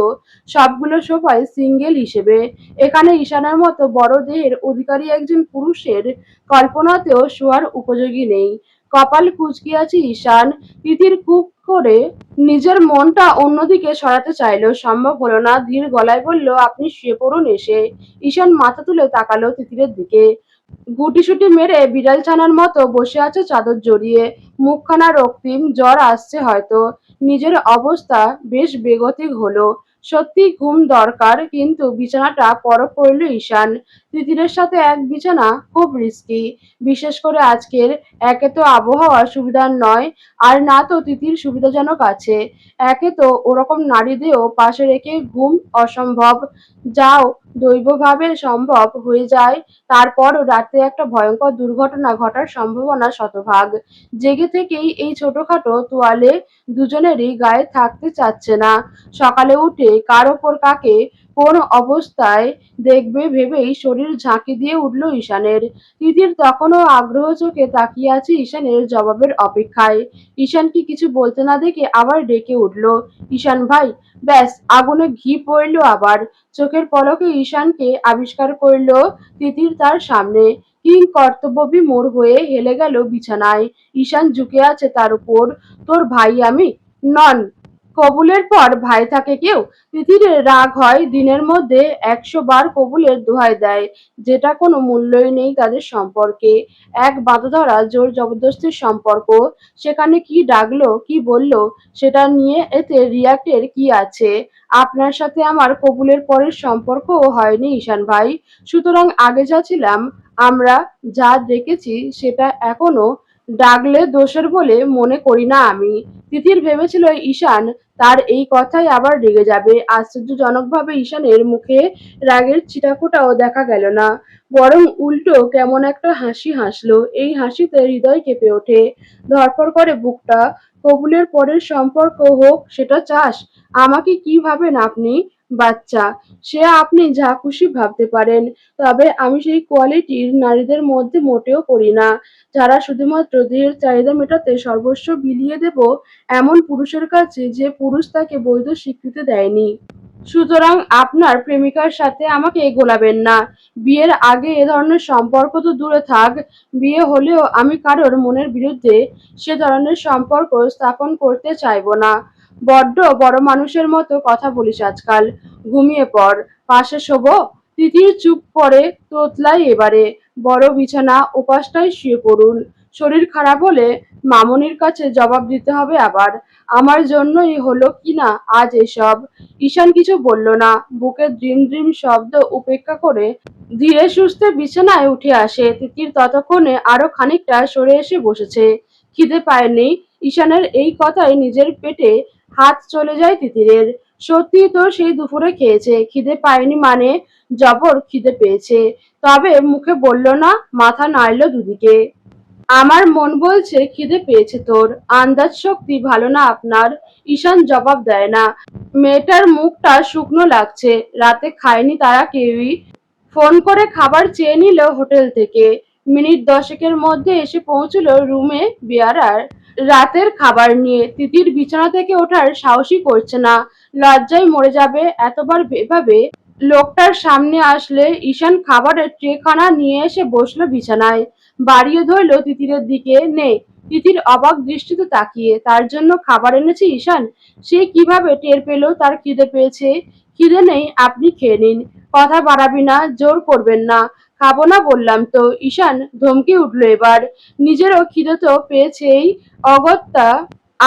সবগুলো সোফাই সিঙ্গেল হিসেবে। এখানে ঈশানের মতো বড় দেহের অধিকারী একজন পুরুষের কল্পনাতেও শোয়ার উপযোগী নেই। কপাল কুঁচকে আছে ঈশান। তিতির খুব করে নিজের মনটা অন্যদিকে সরাতে চাইলো, সম্ভব হলো না। ধীর গলায় বলল, আপনি শুয়ে পড়ুন এসে। ঈশান মাথা তুলে তাকালো তিতিরের দিকে। গুটিসুটি মেরে বিড়াল ছানার মতো বসে আছে চাদর জড়িয়ে। মুখখানা রক্তিম, জ্বর আসছে হয়তো। নিজের অবস্থা বেশ বেগতিক হলো। সত্যি ঘুম দরকার, কিন্তু বিছানাটা পরখ করল ঈশান। তিতিরের সাথে এক বিছানা খুব রিস্কি। বিশেষ করে আজকের। একে তো আবহাওয়া সুবিধার নয়, আর না তো তিতির সুবিধাজনক আছে। একে তো ওরকম নারী দেহ পাশে রেখে ঘুম অসম্ভব। যাও দৈবভাবে সম্ভব হয়ে যায়, তারপরও রাতে একটা ভয়ঙ্কর দুর্ঘটনা ঘটার সম্ভাবনা শতভাগ। জেগে থেকেই এই ছোটখাটো তোয়ালে দুজনেরই গায়ে থাকতে চাচ্ছে না। সকালে উঠে কার ওপর কাকে কোন অবস্থায় দেখবে ভেবেই শরীর ঝাঁকি দিয়ে উঠল ঈশানের। তিতির তখনও আগ্রহ চোখে তাকিয়ে আছে ঈশানের জবাবের অপেক্ষায়। ঈশানকে কিছু বলতে না দেখে আবার ডেকে উঠল, ঈশান ভাই। ব্যাস, আগুনে ঘি পড়ল আবার। চোখের পলকে ঈশানকে আবিষ্কার করল তিতির তার সামনে। কিং কর্তব্যবিমূঢ় হয়ে হেলে গেল বিছানায়। ঈশান ঝুঁকে আছে তার উপর। তোর ভাই আমি? নন। কবুলের পর ভাই থাকে কেউ? তিতিরের রাগ হয়। দিনের মধ্যে 100 বার কবুলের দোহাই দেয়, যেটা কোনো মূল্যই নেই তাদের সম্পর্কে। এক বাঁধা-ধরা জোর জবরদস্তির সম্পর্ক। সেখানে কি ডাকলো, কি বললো, সেটা নিয়ে এতে রিয়াক্টের কি আছে? আপনার সাথে আমার কবুলের পরের সম্পর্কও হয়নি ঈশান ভাই। সুতরাং আগে যা ছিলাম, আমরা যা দেখেছি, সেটা এখনো ডাকলে দোষের বলে মনে করি না আমি। তিতির ভেবেছিল ঈশান তার এই কথায় আবার রেগে যাবে। আশ্চর্যজনকভাবে ঈশানের মুখে রাগের ছিটাফোঁটাও দেখা গেল না। বরং উল্টো কেমন একটা হাসি হাসলো। এই হাসিতে হৃদয় কেঁপে ওঠে, ধড়ফড় করে বুকটা। কবুলের পরের সম্পর্ক হোক, সেটা চাস? আমাকে কি ভাবেন আপনি? বাচ্চা। সে আপনি যা খুশি ভাবতে পারেন, তবে আমি সেই কোয়ালিটির নারীদের মধ্যে মোটেও পড়ি না, যারা শুধুমাত্র দেহের চাহিদা মেটাতে সর্বস্ব বিলিয়ে দেব এমন পুরুষের কাছে যে পুরুষ তাকে বৈধ স্বীকৃতি দেয়নি। সুতরাং আপনার প্রেমিকার সাথে আমাকে গোলাবেন না। বিয়ের আগে এ ধরনের সম্পর্ক তো দূরে থাক, বিয়ে হলেও আমি কারোর মনের বিরুদ্ধে সে ধরনের সম্পর্ক স্থাপন করতে চাইব না। বড্ড বড় মানুষের মতো কথা বলিস আজকাল। ঘুমিয়ে পড়। পাশে শোবো? তিতির চুপ করে তোতলায় এবারে। বড় বিছানা, ওপাশটায় শুয়ে পড়ুন। শরীর খারাপ হলে মামুনির কাছে জবাব দিতে হবে আবার। আমার জন্যই হলো কিনা আজ এসব। ঈশান কিছু বলল না। বুকের ড্রিম ড্রিম শব্দ উপেক্ষা করে ধীরে সুস্থে বিছানায় উঠে আসে। তিতির ততক্ষণে আরো খানিকটা সরে এসে বসেছে। খিদে পায়নি? ঈশানের এই কথায় নিজের পেটে হাত চলে যায় তিতিরের। সত্যি তো সেই দুপুরে খেয়েছে। খিদে পায়নি মানে? জবর খিদে পেয়েছে। তবে মুখে বলল না, মাথা নাড়ল দুদিকে। আমার মন বলছে খিদে পেয়েছে তোর। আন্দাজ শক্তি ভালো না আপনার। ঈশান জবাব দেয় না। মেয়েটার মুখটা শুকনো লাগছে। রাতে খায়নি তারা কেউই। ফোন করে খাবার চেয়ে নিল হোটেল থেকে। মিনিট 10 মধ্যে এসে পৌঁছলো রুমে বেয়ারার। রাতের খাবার নিয়ে তিতির বিছানা থেকে ওঠার সাহসই করছে না। লজ্জায় মরে যাবে এতবার এভাবে লোকটার সামনে আসলে। ঈশান খাবারের ট্রেখানা নিয়ে এসে বসলো বিছানায়, বাড়িয়ে ধরলো তিতিরের দিকে। নে। তিতির অবাক দৃষ্টিতে তাকিয়ে। তার জন্য খাবার এনেছে ঈশান? সে কিভাবে টের পেল তার খিদে পেয়েছে? খিদে নেই, আপনি খেয়ে নিন। কথা বাড়াবি না, জোর করবেন না। খাবো না বললাম তো। ঈশান ধমকে উঠল এবার। নিজেরও খিদে তো পেয়েছেই অগত্যা,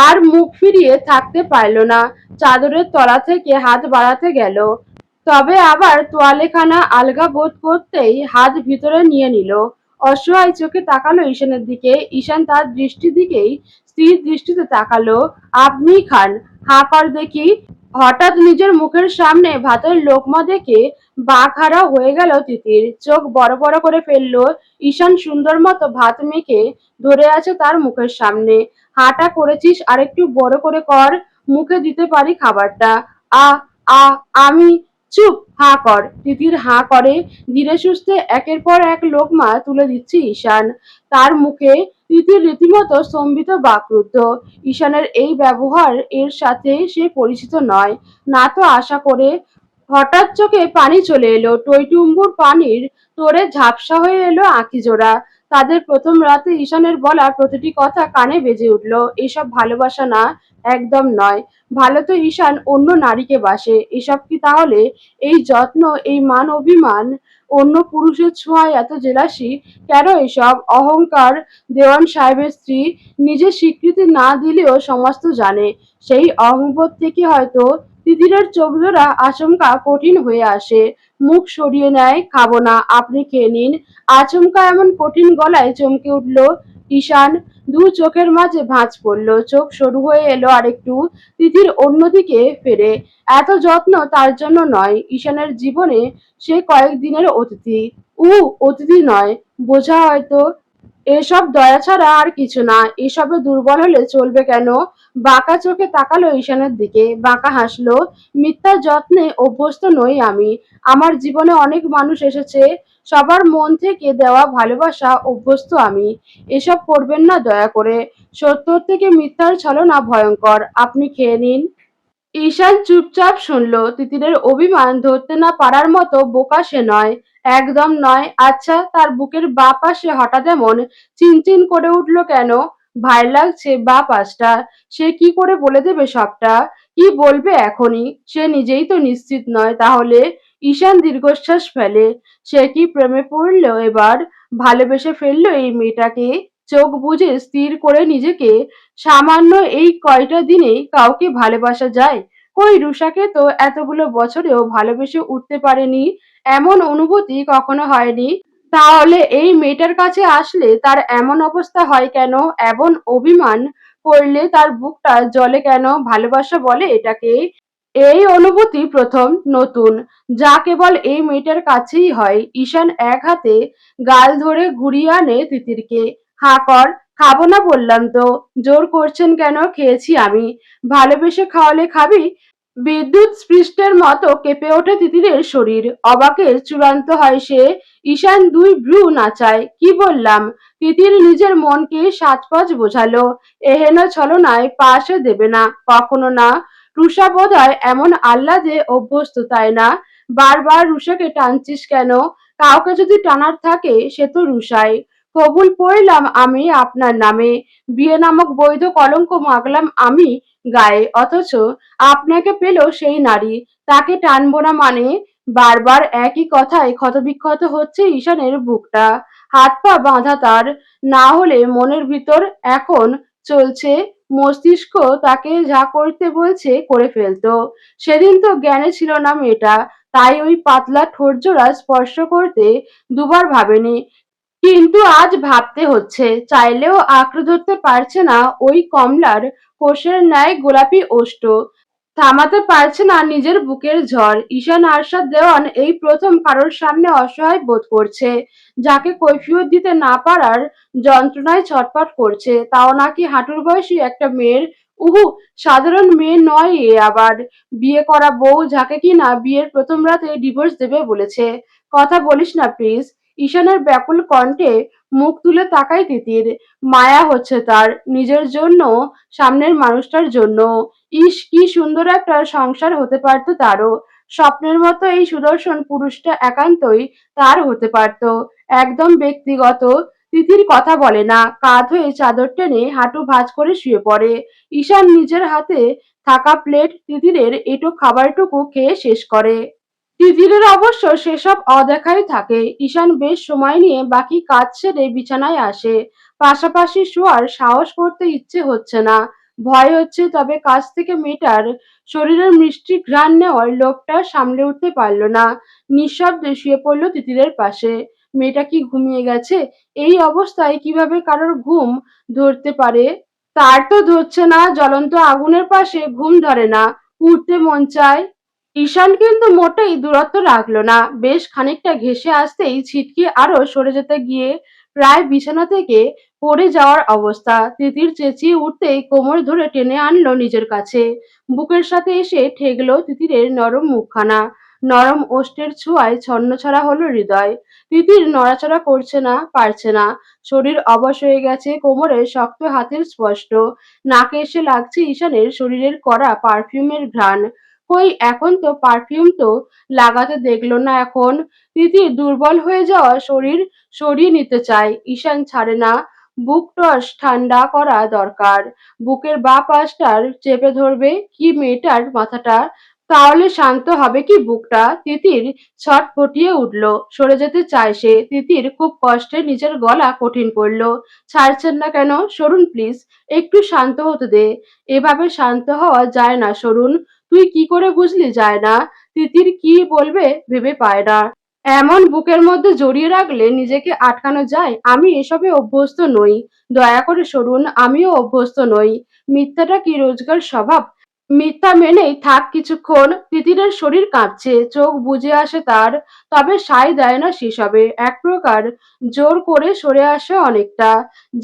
আর মুখ ফিরিয়ে থাকতে পারল না। চাদরের তলা থেকে হাত বাড়াতে গেল, তবে আবার তোয়ালেখানা আলগা বোধ করতেই হাত ভিতরে নিয়ে নিল। অসহায় চোখে তাকালো ঈশানের দিকে। ঈশান তার দৃষ্টির দিকেই স্থির দৃষ্টিতে তাকালো। আপনি খান, হাঁ কর দেখি। হঠাৎ নিজের মুখের সামনে ভাতের লোকমা দেখে বাকহারা হয়ে গেল তিতির। চোখ বড় বড় করে ফেললো। ঈশান সুন্দর মতো ভাত মেখে ধরে আছে তার মুখের সামনে। হাঁটা করেছিস, আরেকটু বড় করে কর, মুখে দিতে পারি খাবারটা। আ আ আমি। চুপ, হাঁ কর। তিতির হাঁ করে। ধীরে সুস্থে একের পর এক লোকমা তুলে দিচ্ছে ঈশান তার মুখে। তিতির রীতিমতো স্তম্ভিত, বাকরুদ্ধ। ঈশানের এই ব্যবহার এর সাথে সে পরিচিত নয়, না তো আশা করে। হঠাৎ চোখে পানি চলে এলো। টইটুম্বুর পানির তোড়ে ঝাপসা হয়ে এলো আঁখিজোড়া। তাদের প্রথম রাতে ঈশানের বলা প্রতিটি কথা কানে বেজে উঠল। এসব ভালোবাসা না, একদম নয়। ভালো তো ঈশান অন্য নারীকে বাসে। এসব কি তাহলে? এই যত্ন, এই মান অভিমান, অন্য পুরুষের ছোঁয়ায় এত জেলাসি, কেন এসব? অহংকার। দেওয়ান সাহেবের স্ত্রী, নিজে স্বীকৃতি না দিলেও সমাজ তো জানে। সেই অহংবোধ থেকে হয়তো তিতিরের চোখজোড়া আচমকা কঠিন হয়ে আসে। মুখ সরিয়ে নেয়। খাবো না, আপনি খেয়ে নিন। আচমকা এমন কঠিন গলায় চমকে উঠল ঈশান। দু চোখের মাঝে ভাঁজ পড়ল। চোখ সরু হয়ে এলো আরেকটু। তিতির অন্যদিকে ফেরে। এত যত্ন তার জন্য নয়। ঈশানের জীবনে সে কয়েকদিনের অতিথি। অতিথি নয়, বোঝা হয়তো। এসব দয়া ছাড়া আর কিছু না। এসবে দুর্বল হলে চলবে কেন? বাঁকা চোখে তাকালো ঈশানের দিকে, বাঁকা হাসলো। মিথ্যা যত্নে অভ্যস্ত নই আমি। আমার জীবনে অনেক মানুষ এসেছে, সবার মন থেকে দেওয়া ভালোবাসা অভ্যস্ত আমি। এসব করবেন না দয়া করে। সত্যর থেকে মিথ্যার ছলনা ভয়ঙ্কর। আপনি খেয়ে নিন। ঈশান চুপচাপ শুনল। তিতিরের অভিমান ধরতে না পারার মতো বোকা সে নয়, একদম নয়। আচ্ছা, তার বুকের বাঁ পাশে হঠাৎ এমন চিনচিন করে উঠল কেন? ভার লাগছে বাঁ পাশটা। সে কি করে বলে দেবে সবটা? কি বলবে এখনই? সে নিজেই তো নিশ্চিত নয়। তাহলে? ঈশান দীর্ঘশ্বাস ফেলে। সে কি প্রেমে পড়ল এবার? ভালোবেসে ফেললো এই মেয়েটাকে? চোখ বুজে স্থির করে নিজেকে। সামান্য এই কয়টা দিনে কাউকে ভালোবাসা যায়? কই, রুষাকে তো এতগুলো বছরেও ভালোবেসে উঠতে পারেনি। এমন অনুভূতি কখনো হয়নি। তাহলে এই মেয়েটার কাছে আসলে তার এমন অবস্থা হয় কেন? এমন অভিমান করলে তার বুকটা জ্বলে কেন? ভালোবাসা বলে এটাকে? এই অনুভূতি প্রথম, নতুন, যা কেবল এই মেয়েটার কাছেই হয়। ঈশান এক হাতে গাল ধরে ঘুরিয়ে আনে তিতিরকে। হাঁ কর। খাবো না বললাম তো। জোর করছেন কেন? খেয়েছি আমি। ভালোবেসে খাওয়ালে খাবি? বিদ্যুৎ স্পৃষ্টের মতো কেঁপে ওঠে তিতিরের শরীর। অবাকের চূড়ান্ত হয় সে। ঈশান দুই ভ্রু নাচায়। কি বললাম? তিতির নিজের মনকে সাজপাজ বোঝালো। এহেন ছলনায় পা সে দেবে না, কখনো না। রুষা বোধহয় এমন আহ্লাদে অভ্যস্ত, তাই না? বারবার রুষাকে টানছিস কেন? কাউকে যদি টানার থাকে সে তো রুষাই। কবুল পড়লাম আমি আপনার নামে। বিয়ে নামক বৈধ কলঙ্ক মাগলাম আমি গায়ে, অথচ আপনাকে পেল সেই নারী। তাকে টানবো না মানে? বারবার একই কথায় ক্ষতবিক্ষত হচ্ছে ঈশানের বুকটা। হাত পা বাঁধা তার। না হলে মনের ভিতর এখন চলছে, মস্তিষ্ক তাকে যা করতে বলছে করে ফেলতো। সেদিন তো জ্ঞানে ছিল না মেয়েটা, তাই ওই পাতলা ঠোঁটজোড়া স্পর্শ করতে দুবার ভাবেনি। কিন্তু আজ ভাবতে হচ্ছে। চাইলেও আঁকড়ে ধরতে পারছে না ওই কমলার কোষের ন্যায় গোলাপি ওষ্ঠ। থামাতে পারছে না নিজের বুকের ঝড়। ঈশান আরশাদ দেওয়ান এই প্রথম কারোর সামনে অসহায় বোধ করছে, যাকে কৈফিয়ত দিতে না পারার যন্ত্রণায় ছটফট করছে। তাও নাকি হাঁটুর বয়সী একটা মেয়ের। উহু, সাধারণ মেয়ে নয় এ আবার। বিয়ে করা বউ, যাকে কিনা বিয়ের প্রথম রাতে ডিভোর্স দেবে বলেছে। কথা বলিস না প্লিজ। ঈশানের ব্যাকুল কণ্ঠে মুখ তুলে তাকায় তিতির। মায়া হচ্ছে তার, নিজের জন্য, সামনের মানুষটার জন্য। ইস, কি সুন্দর একটা সংসার হতে পারতো তারও। স্বপ্নের মতো এই সুদর্শন পুরুষটা একান্তই তার হতে পারতো, একদম ব্যক্তিগত। তিতির কথা বলে না, কাঁধ হয়ে চাদর টেনে হাঁটু ভাঁজ করে শুয়ে পড়ে। ঈশান নিজের হাতে থাকা প্লেট তিতিরের এঁটো খাবারটুকু খেয়ে শেষ করে। তিতিরের অবশ্য সেসব অদেখাই থাকে। ঈশান বেশ সময় নিয়ে বাকি কাজ সেরে বিছানায় আসে। পাশাপাশি শোয়ার সাহস করতে ইচ্ছে হচ্ছে না, ভয় হচ্ছে। তবে কাছ থেকে মেয়েটার শরীরের মিষ্টি ঘ্রাণ নেওয়ার লোভটা সামলে উঠতে পারল না। নিঃশব্দে শুয়ে পড়ল তিতিরের পাশে। মেয়েটা কি ঘুমিয়ে গেছে? এই অবস্থায় কিভাবে কারোর ঘুম ধরতে পারে? তার তো ধরছে না, জ্বলন্ত আগুনের পাশে ঘুম ধরে না, উঠতে মন চায়। ঈশান কিন্তু মোটেই দূরত্ব রাখলো না, বেশ খানিকটা ঘেঁষে আসতেই ছিটকে আরো সরে যেতে গিয়ে প্রায় বিছানা থেকে পড়ে যাওয়ার অবস্থা। তিতির চেঁচিয়ে উঠতেই কোমর ধরে টেনে আনলো নিজের কাছে, বুকের সাথে এসে ঠেকলো তিতিরের নরম মুখখানা। নরম ওষ্ঠের ছোঁয়ায় ছন্নছাড়া হলো হৃদয়। তিতির নড়াচড়া করছে না, পারছে না। শরীর অবশ হয়ে গেছে, কোমরে শক্ত হাতের স্পষ্ট, নাকে এসে লাগছে ঈশানের শরীরের কড়া পারফিউমের ঘ্রাণ। কই, এখন তো পারফিউম তো লাগাতে দেখলো না এখন। তিতির দুর্বল হয়ে যাওয়া শরীর সরিয়ে নিতে চায়, ঈশান ছাড়ে না। বুক টস ঠান্ডা করা দরকার, বুকের বাঁ পাশটার চেপে ধরবে কি মেয়েটার মাথাটা, তাহলে শান্ত হবে কি বুকটা। তিতির ছটফটিয়ে উঠল, সরে যেতে চায় সে। তিতির খুব কষ্টে নিজের গলা কঠিন করলো। ছাড়ছেন না কেন? সরুন প্লিজ, একটু শান্ত হতে দে। এভাবে শান্ত হওয়া যায় না, সরুন। তুই কি করে বুঝলি যায় না? তিতির কি বলবে ভেবে পায় না। এমন বুকের মধ্যে জড়িয়ে রাখলে নিজেকে আটকানো যায়? আমি এসবে অভ্যস্ত নই, দয়া করে সরুন। আমিও অভ্যস্ত নই। মিথ্যাটা কি রোজগার স্বভাব? মিথ্যা মেনেই থাক কিছুক্ষণ। তিতিরের শরীর কাঁপছে, চোখ বুজে আসে তার, তবে সায় দেয় না সেসবে। এক প্রকার জোর করে সরে আসে অনেকটা।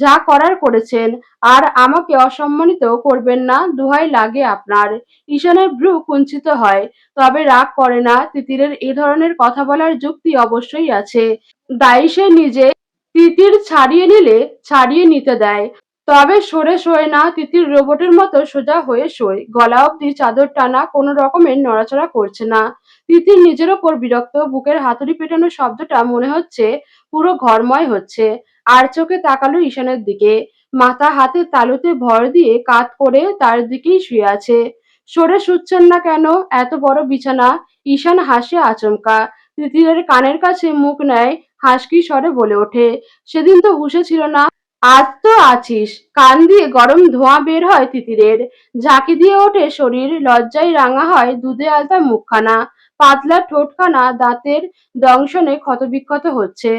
যা করার করেছেন, আর আমাকে অসম্মানিত করবেন না, দোহাই লাগে আপনার। ঈশানের ভ্রু কুঞ্চিত হয়, তবে রাগ করে না। তিতিরের এ ধরনের কথা বলার যুক্তি অবশ্যই আছে। দায়ী সে নিজে। তিতির ছাড়িয়ে নিলে ছাড়িয়ে নিতে দেয়, তবে সরে শোয় না। তিতির রোবটের মতো সোজা হয়ে শোয়, গলা অবধি চাদর টানা, কোনো রকমের নড়াচড়া করছে না। তিতির নিজের ওপর বিরক্ত, বুকের হাতুড়ি পেটানোর শব্দটা মনে হচ্ছে পুরো ঘরময় হচ্ছে। আর চোখে তাকালো ঈশানের দিকে, মাথা হাতের তালুতে ভর দিয়ে কাত করে তার দিকেই শুয়ে আছে। সরে শুচ্ছেন না কেন? এত বড় বিছানা। ঈশান হাসে আচমকা, তিতিরের কানের কাছে মুখ নেয়, হাসকি স্বরে বলে ওঠে, সেদিন তো হুঁশে ছিল না, আজ তো আছিস। কান দিয়ে গরম ধোঁয়া বের হয় তিতিরের, ঝাঁকি দিয়ে ওঠে শরীর, লজ্জায় রাঙা হয় দুধে আলতা মুখখানা, পাতলা ঠোঁটখানা দাঁতের দংশনে ক্ষতবিক্ষত হচ্ছে।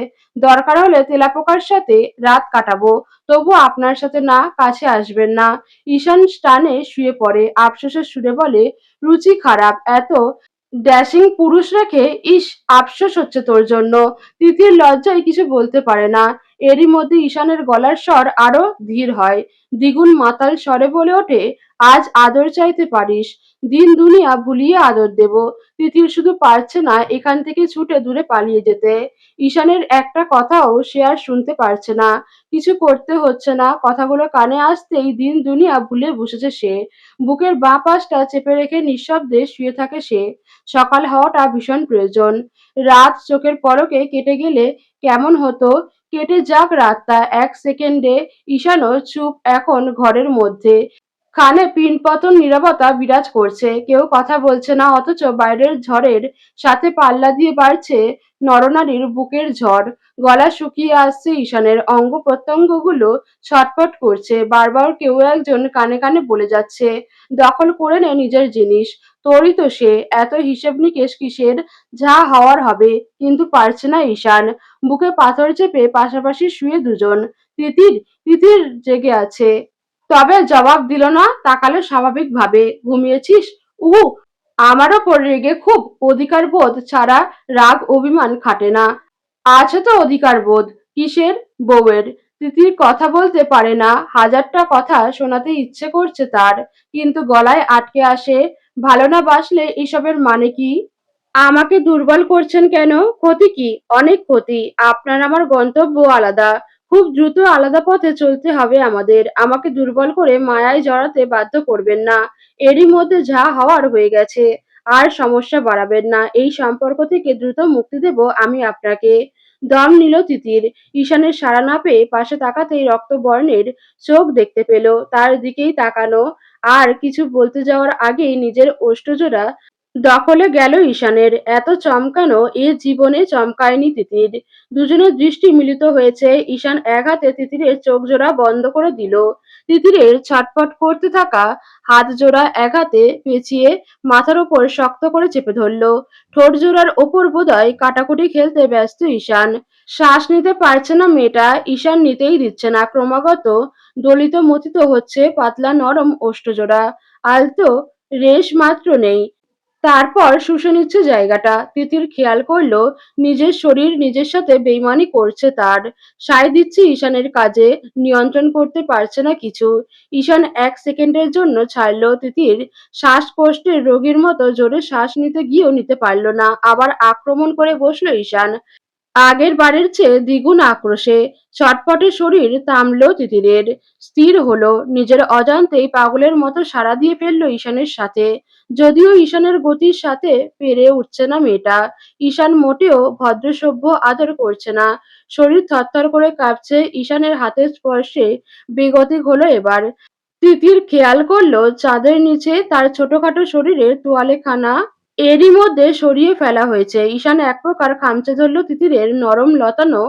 দরকার হলে তেলাপোকার সাথে রাত কাটাবো, তবু আপনার সাথে না, কাছে আসবেন না। ঈশান টানে শুয়ে পড়ে, আফসোসের সুরে বলে, রুচি খারাপ, এত ড্যাশিং পুরুষ রেখে। ইস, আফসোস হচ্ছে তোর জন্য। তিতির লজ্জায় কিছু বলতে পারে না। এরই মধ্যে ঈশানের গলার স্বর আরো ধীর হয়, দ্বিগুণ মাতাল স্বরে বলে ওঠে, আজ আদর চাইতে পারিস, দিন দুনিয়া ভুলিয়ে আদর দেব। তিতির শুধু পারছে না এখান থেকে ছুটে দূরে পালিয়ে যেতে। ঈশানের একটা কথাও সে আর শুনতে পারছে না, কিছু করতে হচ্ছে না। কথাগুলো কানে আসতেই দিন দুনিয়া ভুলে বসেছে সে। বুকের বাঁ পাশটা চেপে রেখে নিঃশব্দে শুয়ে থাকে সে। সকাল হওয়াটা ভীষণ প্রয়োজন। রাত চোখের পলকে কেটে গেলে কেমন হতো? কেটে যাক রাতটা এক সেকেন্ডে। ঈশানও চুপ এখন ঘরের মধ্যে। কানে পিনপতন নীরবতা বিরাজ করছে, কেউ কথা বলছে না, অথচ বাইরের ঝড়ের সাথে পাল্লা দিয়ে বাড়ছে নরনারীর বুকের ঝড়। গলা শুকিয়ে আসছে ঈশানের, অঙ্গ প্রত্যঙ্গগুলো ছটফট করছে। বারবার কেউ একজন কানে কানে বলে যাচ্ছে, দখল করে নে নিজের জিনিস। তোরই তো সে, এত হিসেব নিকেশ কিসের? যা হওয়ার হবে। কিন্তু পারছে না ঈশান। বুকে পাথর চেপে পাশাপাশি শুয়ে দুজন। তিতির, তিতির জেগে আছে, তবে জবাব দিল না, তাকালো স্বাভাবিকভাবে। ঘুমিয়েছিস? উহু। আমার ওপর রেগে খুব? অধিকার বোধ ছাড়া রাগ অভিমান খাটে না। আছে তো অধিকার বোধ। কিসের? বউয়ের। তিতির কথা বলতে পারে না, হাজারটা কথা শোনাতে ইচ্ছে করছে তার, কিন্তু গলায় আটকে আসে। ভালো না বাসলে এসবের মানে কি? আমাকে দুর্বল করছেন কেন? ক্ষতি কি? অনেক ক্ষতি। আপনার আমার গন্তব্য আলাদা। খুব দ্রুত আলাদা পথে চলতে হবে আমাদের। আমাকে দুর্বল করে মায়ায় জড়াতে বাধ্য করবেন না। এরই মধ্যে যা হওয়ার হয়ে গেছে। আর সমস্যা বাড়াবেন না। এই সম্পর্ক থেকে দ্রুত মুক্তি দেব আমি আপনাকে। দম নিল তিতির। ঈশানের সাড়া না পেয়ে পাশে তাকাতেই রক্তবর্ণের চোখ দেখতে পেল। তার দিকেই তাকানো। আর কিছু বলতে যাওয়ার আগেই নিজের ওষ্ঠজোড়া দখলে গেল ঈশানের। এত চমকানো এ জীবনে চমকায়নি তিতির। দুজনের দৃষ্টি মিলিত হয়েছে। ঈশান এক হাতে তিতিরের চোখজোড়া বন্ধ করে দিল। তিতিরের ছটফট করতে থাকা হাত জোড়া এক হাতে পেঁচিয়ে মাথার ওপর শক্ত করে চেপে ধরল। ঠোঁট জোড়ার ওপর বোধহয় কাটাকুটি খেলতে ব্যস্ত ঈশান। শ্বাস নিতে পারছে না মেয়েটা। ঈশান নিতেই দিচ্ছে না। ক্রমাগত দলিত মথিত হচ্ছে পাতলা নরম ওষ্ঠজোড়া। আলতো রেশ মাত্র নেই। তারপর শুষে নিচ্ছে জায়গাটা। তিতির খেয়াল করলো নিজের শরীর নিজের সাথে বেইমানি করছে তার। সায় দিচ্ছে ঈশানের কাজে, নিয়ন্ত্রণ করতে পারছে না কিছু। ঈশান এক সেকেন্ডের জন্য ছাড়লো তিতির। শ্বাসকষ্টের রোগীর মতো জোরে শ্বাস নিতে গিয়েও নিতে পারল না। আবার আক্রমণ করে বসলো ঈশান। আগের বারের চেয়ে দ্বিগুণ আক্রোশে। ছটফটে শরীর থামল তিতিরের। স্থির হলো। নিজের অজান্তেই পাগলের মতো সাড়া দিয়ে ফেলল ঈশানের সাথে। যদিও ঈশানের গতির সাথে পেরে উঠছে না মেয়েটা। ঈশান মোটেও ভদ্রসভ্য আদর করছে না। শরীর থরথর করে কাঁপছে। ঈশানের হাতের স্পর্শে বেগতিক হলো এবার। তিতির খেয়াল করলো চাঁদের নিচে তার ছোটখাটো শরীরের তোয়ালেখানা এরই মধ্যে সরিয়ে ফেলা হয়েছে। ঈশান এক প্রকার খামচে ধরল তিতিরের নরম লতানো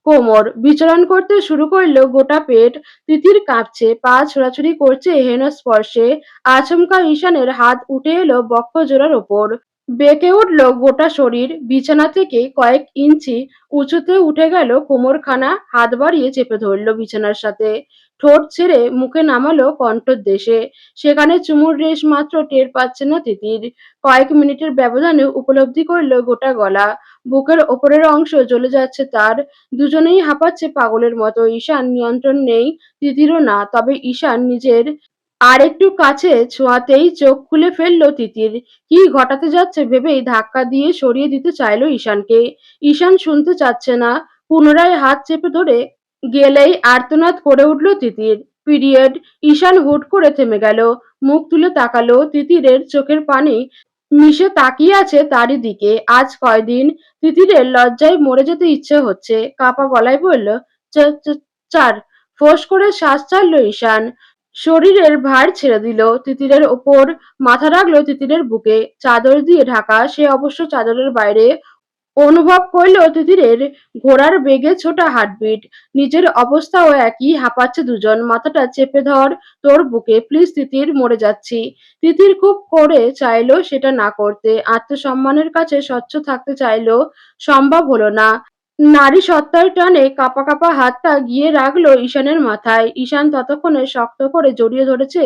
কোমর। বিচরণ করতে শুরু করলো গোটা পেট। তিতির কাঁপছে, পা ছোড়াছুড়ি করছে হেন স্পর্শে। আচমকা ঈশানের হাত উঠে এলো বক্ষজোড়ার ওপর। বেঁকে উঠল গোটা শরীর। বিছানা থেকে কয়েক ইঞ্চি উঁচুতে উঠে গেল কোমরখানা। হাত বাড়িয়ে চেপে ধরল বিছানার সাথে। ঠোঁট ছেড়ে মুখে নামালো কণ্ঠদেশে। সেখানে চুমুর রেশ মাত্র টের পাচ্ছে না তিতির। কয়েক মিনিটের ব্যবধানে উপলব্ধি করল গোটা গলা। বুকের ওপরের অংশ জ্বলে যাচ্ছে তার। দুজনেই হাঁপাচ্ছে পাগলের মতো। ঈশান নিয়ন্ত্রণ নেই, তিতিরও না। তবে ঈশান নিজের আরেকটু কাছে ছোঁয়াতেই চোখ খুলে ফেলল তিতির। কি ঘটাতে যাচ্ছে ভেবেই ধাক্কা দিয়ে সরিয়ে দিতে চাইল ঈশানকে। ঈশান শুনতে চাচ্ছে না। পুনরায় হাত চেপে ধরে গেলেই আর্তনাদ করে উঠল তিতির। পিরিয়ড। ঈশান হুট করে থেমে গেল। মুখ তুলে তাকালো। তিতিরের চোখের পানি মিশে তাকিয়ে আছে তারই দিকে। আজ কয়দিন? তিতিরের লজ্জায় মরে যেতে ইচ্ছে হচ্ছে। কাঁপা গলায় বলল, চ চ চার। ফোঁস করে শ্বাস ছাড়ল ঈশান। শরীরের ভার ছেড়ে দিল। তিতিরের ওপর মাথা রাখলো তিতিরের বুকে। চাদর দিয়ে ঢাকা। সে অবশ্য চাদরের বাইরে। অনুভব করল তিতিরের ঘোড়ার বেগে ছোটা হার্টবিট। নিজের অবস্থাও একই। হাঁপাচ্ছে দুজন। মাথাটা চেপে ধর তোর বুকে। প্লিজ তিতির, মরে যাচ্ছি। তিতির খুব করে চাইলো সেটা না করতে। আত্মসম্মানের কাছে স্বচ্ছ থাকতে চাইলো। সম্ভব হলো না। নারী সত্তার টানে কাঁপা কাঁপা হাতটা গিয়ে রাখলো ঈশানের মাথায়। ঈশান ততক্ষণে শক্ত করে জড়িয়ে ধরেছে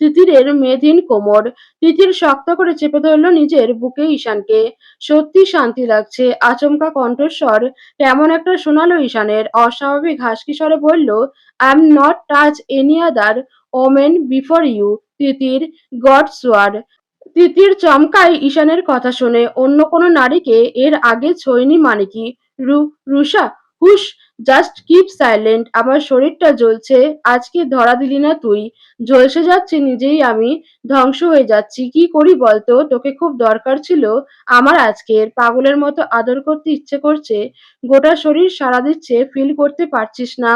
তিতিরের মেদহীন কোমর। তিতির শক্ত করে চেপে ধরল নিজের বুকে ঈশানকে। সত্যি শান্তি লাগছে। আচমকা কণ্ঠস্বর কেমন একটা শোনালো ঈশানের। অস্বাভাবিক হাসকি স্বরে বলল, I am not touch any other women before you Titir, God swear. Titir চমকায় ঈশানের কথা শুনে। অন্য কোনো নারীকে এর আগে ছোঁয়নি মানে কি? রু রুষা, হুশ, জাস্ট কিপ সাইলেন্ট। আমার শরীরটা জ্বলছে। আজকে ধরা দিলি না তুই। ঝলসে যাচ্ছি নিজেই আমি। ধ্বংস হয়ে যাচ্ছি। কি করি বলতো? তোকে খুব দরকার ছিল আমার আজকের। পাগলের মতো আদর করতে ইচ্ছে করছে। গোটা শরীর সাড়া দিচ্ছে। ফিল করতে পারছিস না?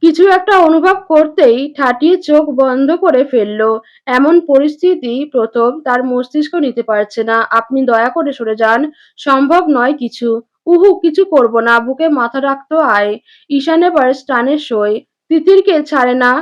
কিছু একটা অনুভব করতেই ঠাটিয়ে চোখ বন্ধ করে ফেলল। এমন পরিস্থিতি প্রথম। তার মস্তিষ্ক নিতে পারছে না। আপনি দয়া করে সরে যান। সম্ভব নয় কিছু। উহু, কিছু করব না। বুকে মাথা রাখতো আয়। ঈশান এবার স্টানে সই। তিতিরকে ছাড়ে না।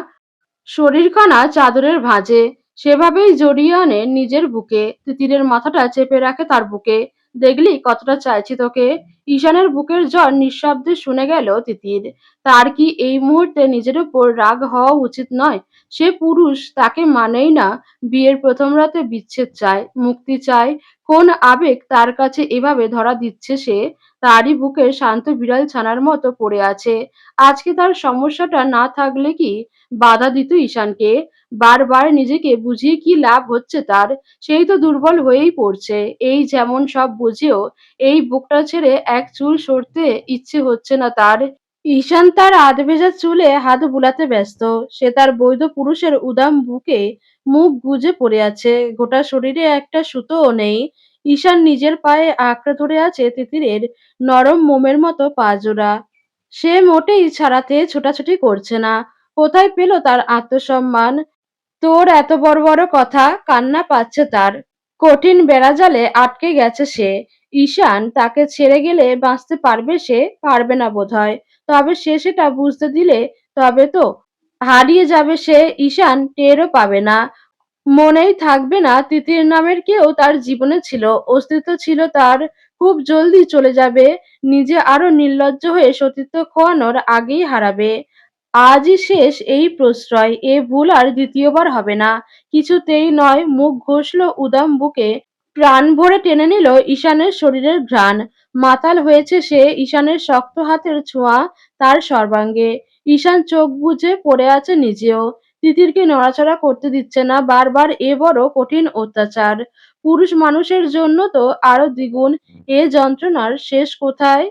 শরীরখানা চাদরের ভাঁজে। সেভাবেই জড়িয়ে আনে নিজের বুকে। তিতিরের মাথাটা চেপে রাখে তার বুকে। দেখলি কতটা চাইছি তোকে। ঈশানের বুকের জ্বর নিঃশব্দে শুনে গেল তিতির। তার কি এই মুহূর্তে নিজের উপর রাগ হওয়া উচিত নয়? সে পুরুষ, তাকে মানেই না। বিয়ের প্রথম রাতে বিচ্ছেদ চায়, মুক্তি চায়। কোন আবেগ তার কাছে এভাবে ধরা দিচ্ছে সে? তারই বুকে শান্ত বিড়াল ছানার মতো পড়ে আছে। আজকে তার সমস্যাটা না থাকলে কি বাধা দিত ঈশানকে? বারবার নিজেকে বুঝিয়ে কি লাভ হচ্ছে তার? সেই তো দুর্বল হয়েই পড়ছে। এই যেমন সব বুঝেও এই বুকটা ছেড়ে এক চুল সরতে ইচ্ছে হচ্ছে না তার। ঈশান তার আধভেজা চুলে হাত বুলাতে ব্যস্ত। সে তার বৈধ পুরুষের উদাম বুকে মুখ গুজে পড়ে আছে। গোটা শরীরে একটা সুতোও নেই। ঈশান নিজের পায়ে আঁকড়ে ধরে আছে তিতিরের নরম মোমের মতো পা জোড়া। সে মোটেই ছাড়াতে ছোটাছুটি করছে না। কোথায় পেল তার আত্মসম্মান? তোর এত বড় বড় কথা, কান্না পাচ্ছে তার। কঠিন বেড়াজালে আটকে গেছে সে। ঈশান তাকে ছেড়ে গেলে বাঁচতে পারবে সে? পারবে না বোধহয়। তবে সে সেটা বুঝতে দিলে তবে তো হারিয়ে যাবে সে। ঈশান টেরও পাবে না। মনেই থাকবে না তিতির নামের কেউ তার জীবনে ছিল, অস্তিত্ব ছিল তার। খুব জলদি চলে যাবে। নিজে আরো নির্লজ্জ হয়ে সতীত্ব খোয়ানোর আগেই হারাবে। আজই শেষ এই প্রশ্রয়। এ ভুল আর দ্বিতীয়বার হবে না। কিছুতেই নয়। মুখ ঘষল উদাম বুকে। প্রাণ ভরে টেনে নিল ঈশানের শরীরের ঘ্রাণ। মাতাল হয়েছে সে। ঈশানের শক্ত হাতের ছোঁয়া তার সর্বাঙ্গে। ঈশান চোখ বুজে পড়ে আছে নিজেও। তিতিরকে নড়াচড়া করতে দিচ্ছে না। বারবার এ বড় কঠিন অত্যাচার। পুরুষ মানুষের জন্য তো আরো দ্বিগুণ। এ যন্ত্রণার শেষ কোথায়?